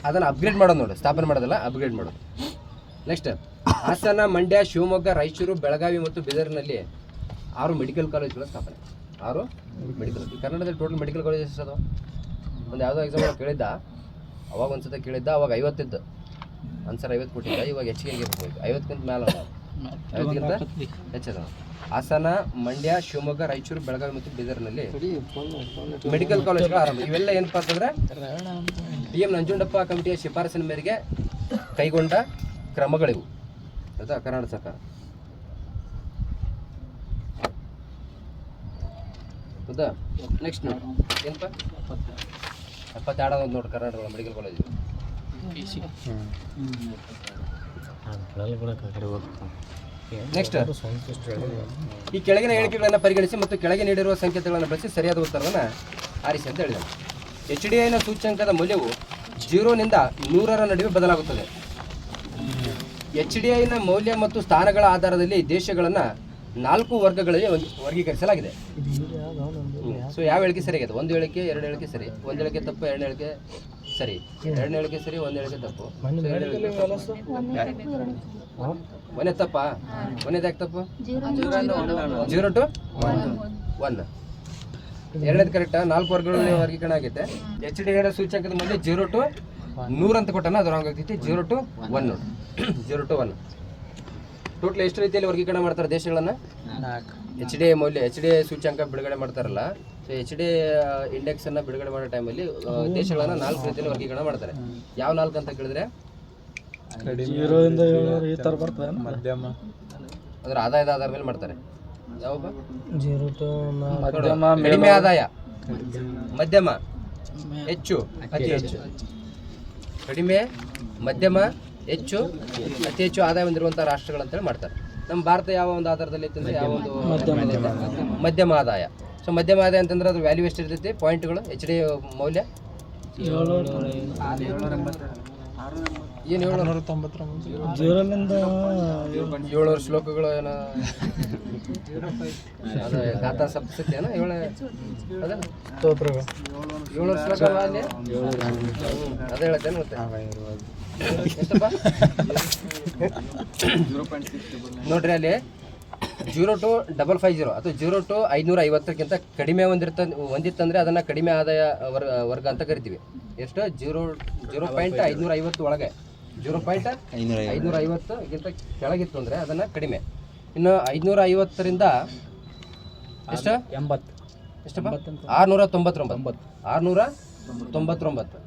[SPEAKER 1] ಅದನ್ನು ಅಪ್ಗ್ರೇಡ್ ಮಾಡೋದು ನೋಡಿ, ಸ್ಥಾಪನೆ ಮಾಡೋದಲ್ಲ, ಅಪ್ಗ್ರೇಡ್ ಮಾಡೋದು. ನೆಕ್ಸ್ಟ್ ಹಾಸನ, ಮಂಡ್ಯ, ಶಿವಮೊಗ್ಗ, ರಾಯಚೂರು, ಬೆಳಗಾವಿ ಮತ್ತು ಬೀದರ್ನಲ್ಲಿ 6 ಮೆಡಿಕಲ್ ಕಾಲೇಜುಗಳ ಸ್ಥಾಪನೆ. 6 ಮೆಡಿಕಲ್. ಕರ್ನಾಟಕದಲ್ಲಿ ಟೋಟಲ್ ಮೆಡಿಕಲ್ ಕಾಲೇಜಸ್ ಅದು ಒಂದು ಯಾವುದೋ ಎಕ್ಸಾಮ್ ಕೇಳಿದ್ದ, ಅವಾಗ ಒಂದ್ಸತ ಕೇಳಿದ್ದ, ಅವಾಗ 50 ಇದ್ದು ಆನ್ಸರ್ 50 ಕೊಟ್ಟಿದ್ದ. ಇವಾಗ ಹೆಚ್ಚಿಗೆ 50ಕ್ಕಿಂತ ಮೇಲೆ 50ಕ್ಕಿಂತ ಹೆಚ್ಚದ. ಹಾಸನ, ಮಂಡ್ಯ, ಶಿವಮೊಗ್ಗ, ರಾಯಚೂರು, ಬೆಳಗಾವಿ ಮತ್ತು ಬೀದರ್ನಲ್ಲಿ ಮೆಡಿಕಲ್ ಕಾಲೇಜ್ಗಳ ಆರಂಭ. ಇವೆಲ್ಲ ಏನಪ್ಪ ಅಂತಂದ್ರೆ DM ನಂಜುಂಡಪ್ಪ ಕಮಿಟಿಯ ಶಿಫಾರಸಿನ ಮೇರೆಗೆ ಕೈಗೊಂಡ ಕ್ರಮಗಳಿವು ಆಯ್ತಾ ಕರ್ನಾಟಕ ಸರ್ಕಾರ. ಹೌದಾ? ನೆಕ್ಸ್ಟ್ ಏನಪ್ಪ 72 ನೋಡ್ರಿ ಕರ್ನಾಟಕ ಮೆಡಿಕಲ್ ಕಾಲೇಜ್. ನೆಕ್ಸ್ಟ್ ಈ ಕೆಳಗಿನ ಹೇಳಿಕೆಗಳನ್ನು ಪರಿಗಣಿಸಿ ಮತ್ತು ಕೆಳಗೆ ನೀಡಿರುವ ಸಂಕೇತಗಳನ್ನು ಬಳಸಿ ಸರಿಯಾದ ಉತ್ತರವನ್ನು ಆರಿಸಿ ಅಂತ ಹೇಳಿದರು. HDIನ ಸೂಚ್ಯಂಕದ ಮೌಲ್ಯವು 0 ನಿಂದ 100ರ ನಡುವೆ ಬದಲಾಗುತ್ತದೆ. HDIನ ಮೌಲ್ಯ ಮತ್ತು ಸ್ಥಾನಗಳ ಆಧಾರದಲ್ಲಿ ದೇಶಗಳನ್ನು 4 ವರ್ಗಗಳಲ್ಲಿ ವರ್ಗೀಕರಿಸಲಾಗಿದೆ. ಸೊ ಯಾವ ಹೇಳಿಕೆ ಸರಿಯಾಗಿದೆ? 1 ಹೇಳಿಕೆ, 2 ಹೇಳಿಕೆ ಸರಿ, 1 ಹೇಳಿಕೆ ತಪ್ಪು, 2 ಹೇಳಿಕೆ ಸರಿ, 2 ಹೇಳಿಕೆ ಸರಿ, 1 ಹೇಳಿಕೆ ತಪ್ಪು. ಒಂದೇ ತಪ್ಪಾ? ಒಂದೇದು ಯಾಕೆ ತಪ್ಪು? 0 to 1. ಎರಡನೇದು ಕರೆಕ್ಟಾ? 4 ವರ್ಗಗಳಲ್ಲಿ ವರ್ಗೀಕರಣ ಆಗೈತೆ. HDIನ ಸೂಚ್ಯಂಕದ ಮೌಲ್ಯ 0 to 100 ಅಂತ ಕೊಟ್ಟಾನ, ಅದು ರಾಂಗ್ ಆಗ್ತೈತಿ. 0 to 1 ನೋಡಿ. 0 to 1 ಟೋಟಲ್ ಎಷ್ಟು ರೀತಿಯಲ್ಲಿ ವರ್ಗೀಕರಣ ಮಾಡ್ತಾರೆ ದೇಶಗಳನ್ನು? HDA ಮೌಲ್ಯ, HDA ಸೂಚ್ಯಂಕ ಬಿಡುಗಡೆ ಮಾಡ್ತಾರಲ್ಲ, ಸೊ HDA ಇಂಡೆಕ್ಸನ್ನು ಬಿಡುಗಡೆ ಮಾಡೋ ಟೈಮಲ್ಲಿ ದೇಶಗಳನ್ನು 4 ರೀತಿಯಲ್ಲಿ ವರ್ಗೀಕರಣ ಮಾಡ್ತಾರೆ. ಯಾವ 4 ಅಂತ ಕೇಳಿದ್ರೆ
[SPEAKER 3] ಈ ಥರ ಬರ್ತದೆ.
[SPEAKER 4] ಮಧ್ಯಮ,
[SPEAKER 1] ಅದರ ಆದಾಯದ ಆಧಾರದ ಮೇಲೆ ಮಾಡ್ತಾರೆ. ಯಾವ
[SPEAKER 3] ಮಧ್ಯಮ,
[SPEAKER 1] ಕಡಿಮೆ ಆದಾಯ, ಮಧ್ಯಮ, ಹೆಚ್ಚು, ಅತಿ ಹೆಚ್ಚು. ಕಡಿಮೆ, ಮಧ್ಯಮ, ಹೆಚ್ಚು, ಅತಿ ಹೆಚ್ಚು ಆದಾಯ ಹೊಂದಿರುವಂಥ ರಾಷ್ಟ್ರಗಳಂತೇಳಿ ಮಾಡ್ತಾರೆ. ನಮ್ಮ ಭಾರತ ಯಾವ ಒಂದು ಆಧಾರದಲ್ಲಿ ಇತ್ತಂದ್ರೆ ಯಾವ ಒಂದು ಮಧ್ಯಮ ಆದಾಯ. ಸೊ ಮಧ್ಯಮ ಆದಾಯ ಅಂತಂದ್ರೆ ಅದು ವ್ಯಾಲ್ಯೂ ಎಷ್ಟು ಇರ್ತೈತಿ? ಪಾಯಿಂಟ್ಗಳು HDA ಮೌಲ್ಯ ಏನು 700 ಶ್ಲೋಕಗಳು ಏನೋ ಅದು ಗಾಥಾ ಸಪ್ತಸತಿ ಏನೋ 700 ಶ್ಲೋಕ ಅಲ್ಲಿ ಅದೇ ಹೇಳ್ತೇನೆ. ಮತ್ತೆ ಎಷ್ಟಪ್ಪ ನೋಡ್ರಿ ಅಲ್ಲಿ 0 to 550 ಅಥವಾ 0 to 550ಕ್ಕಿಂತ ಕಡಿಮೆ ಹೊಂದಿತ್ತಂದ್ರೆ ಅದನ್ನ ಕಡಿಮೆ ಆದಾಯ ವರ್ಗ ಅಂತ ಕರಿತೀವಿ. ಎಷ್ಟು? 0.550 ಒಳಗೆ 0.550ಗಿಂತ ಕೆಳಗಿತ್ತು ಅಂದರೆ ಅದನ್ನು ಕಡಿಮೆ. ಇನ್ನು 550ರಿಂದ ಎಷ್ಟು? 80 ಎಷ್ಟಪ್ಪ? 699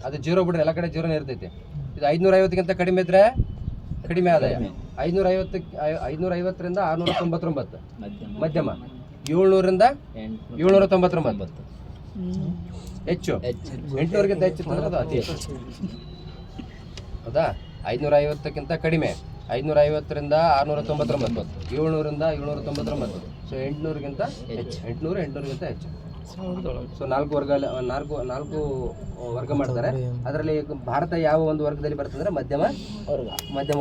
[SPEAKER 1] ಅದು 0 ಬಿಡ್ರಿ, ಎಲ್ಲ ಕಡೆ 0ನೇ ಇರ್ತೈತಿ. ಇದು 550ಗಿಂತ ಕಡಿಮೆ ಇದ್ರೆ ಕಡಿಮೆ ಆದಾಯ. 550ರಿಂದ 699 ಮಧ್ಯಮ, 700ರಿಂದ 799 ಹೆಚ್ಚು, 800ಗಿಂತ ಹೆಚ್ಚು ಅಂದ್ರೆ ಅದು ಅತಿ ಹೆಚ್ಚು. ಹೌದಾ? 550ಕ್ಕಿಂತ ಕಡಿಮೆ, 550ರಿಂದ 699, 700ರಿಂದ 799, ಸೊ 800ಗಿಂತ ಹೆಚ್ಚು, 800ಗಿಂತ ಹೆಚ್ಚು. ಸೊ 4 ವರ್ಗ ಮಾಡ್ತಾರೆ. ಅದರಲ್ಲಿ ಭಾರತ ಯಾವ ಒಂದು ವರ್ಗದಲ್ಲಿ ಬರ್ತದೆ ಅಂದರೆ ಮಧ್ಯಮ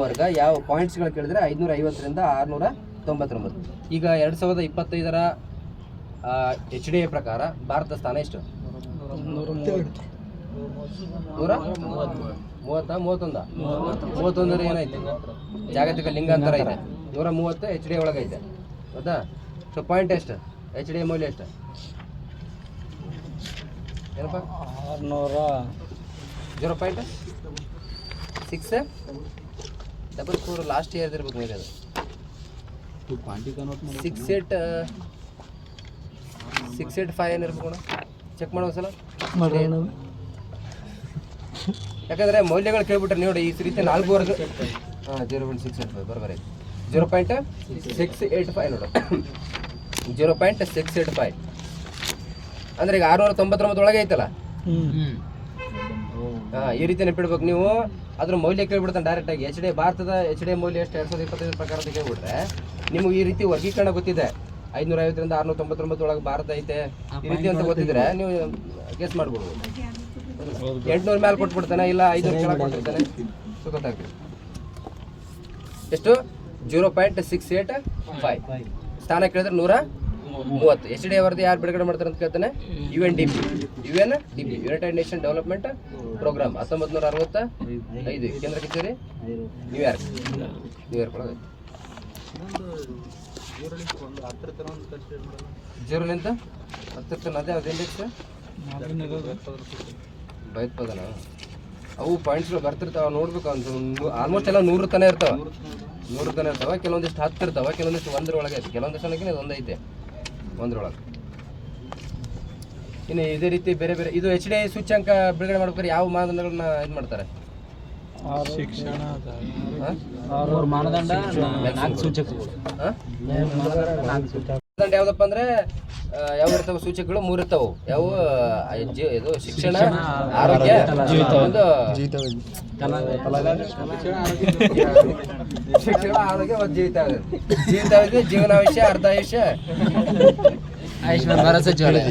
[SPEAKER 1] ವರ್ಗ. ಯಾವ ಪಾಯಿಂಟ್ಸ್ಗಳು ಕೇಳಿದ್ರೆ 550ರಿಂದ 699. ಈಗ 2025ರ HDA ಪ್ರಕಾರ ಭಾರತ ಸ್ಥಾನ ಎಷ್ಟು? 131 ಏನೈತೆ? ಜಾಗತಿಕ ಲಿಂಗಾಂತರ ಇದೆ. 130 HDA ಒಳಗೈತೆ. ಹೌದಾ? ಸೊ ಪಾಯಿಂಟ್ ಎಷ್ಟು? HDA ಮೌಲ್ಯ ಎಷ್ಟು? ಏನಪ್ಪ? 0.644 ಲಾಸ್ಟ್ ಇಯರ್ ಇರ್ಬೇಕು ಮೇಲೆ. ಅದು 685 ಏನಿರ್ಬೇಕು? ಚೆಕ್ ಮಾಡೋ ಸಲ. ಯಾಕಂದರೆ ಮೌಲ್ಯಗಳು ಕೇಳ್ಬಿಟ್ರೆ ನೋಡಿ ಈ ರೀತಿ 4 ವರ್ಗ. 0.685 ಬರೋಬರ. 0.685 ನೋಡು. 0.685 ಅಂದರೆ ಈಗ 699 ಒಳಗೆ ಐತಲ್ಲ. ಈ ರೀತಿ ನೆನಪಿಡ್ಬೇಕು ನೀವು. ಅದ್ರ ಮೌಲ್ಯ ಕೇಳ್ಬಿಡ್ತಾನೆ ಡೈರೆಕ್ಟಾಗಿ. ಭಾರತದ HDA ಮೌಲ್ಯ ಎಷ್ಟು 2025 ಪ್ರಕಾರ ಅಂತ ಕೇಳ್ಬಿಟ್ರೆ ನಿಮಗೆ ಈ ರೀತಿ ವರ್ಗೀಕರಣ ಗೊತ್ತಿದೆ. 550ರಿಂದ 699 ಒಳಗೆ ಭಾರತ ಐತೆ ಈ ರೀತಿ ಅಂತ ಗೊತ್ತಿದ್ರೆ ನೀವು ಗೆಸ್ ಮಾಡ್ಬಿಡ್ಬೋದು. 800 ಮೇಲೆ ಕೊಟ್ಬಿಡ್ತಾನೆ, ಇಲ್ಲ 500 ಕೆಳಗೆ ಕೊಟ್ಟಿರ್ತಾನೆ, ಸೊ ಗೊತ್ತಾಗ್ತದೆ. ಎಷ್ಟು? 0.685 ಸ್ಥಾನ ಕೇಳಿದ್ರೆ 130. HDA ವರದಿ ಯಾರು ಬಿಡುಗಡೆ ಮಾಡ್ತಾರೆ ಅಂತ ಕೇಳ್ತಾನೆ? UNDP, United Nation development programme. 1965 ಕೇಂದ್ರ ಕಚೇರಿ ನ್ಯೂಯಾರ್ಕ್ ಒಳಗೆ. 0ಲಿಂದ 10 ಅದೇ ಅದು ಇಂಡೆಕ್ಸ್ ಭಯೋತ್ಪಾದನ. ಅವು ಪಾಯಿಂಟ್ಸ್ಗಳು ಬರ್ತಿರ್ತಾವೆ, ನೋಡ್ಬೇಕು. ಒಂದು ಆಲ್ಮೋಸ್ಟ್ ಎಲ್ಲ 100 ತನಕ ಇರ್ತಾವೆ. ಕೆಲವೊಂದಿಷ್ಟು 10 ಇರ್ತಾವೆ, ಕೆಲವೊಂದಿಷ್ಟು 1 ಒಳಗೆ ಐತೆ, ಕೆಲವೊಂದಿಷ್ಟು ಇದು ಒಂದು ಐತೆ 1 ಒಳಗೆ. ಇನ್ನು ಇದೇ ರೀತಿ ಬೇರೆ ಬೇರೆ ಇದು HDA ಸೂಚ್ಯಂಕ ಬಿಡುಗಡೆ ಮಾಡ್ಬೇಕಾದ್ರೆ ಯಾವ ಮಾನದಂಡಗಳನ್ನ ಇದು ಮಾಡ್ತಾರೆ?
[SPEAKER 4] ಶಿಕ್ಷಣ,
[SPEAKER 3] ಮಾನದಂಡ
[SPEAKER 1] ಯಾವ್ದಪ್ಪ ಅಂದ್ರೆ ಯಾವ ಇರ್ತಾವ ಸೂಚಕಗಳು? 3 ಇರ್ತಾವು. ಯಾವ? ಇದು ಶಿಕ್ಷಣ, ಆರೋಗ್ಯ, ಒಂದು ಶಿಕ್ಷಣ, ಆರೋಗ್ಯ ಮತ್ತು ಜೀವಿತಾವಧಿ, ಜೀವನಾಯುಷ್ಯ, ಅರ್ಧಾಯುಷ್ಯ, ಆಯುಷ್ಮಾನ್ ಭಾರತ್ ಸಚಿವಾಲಯ.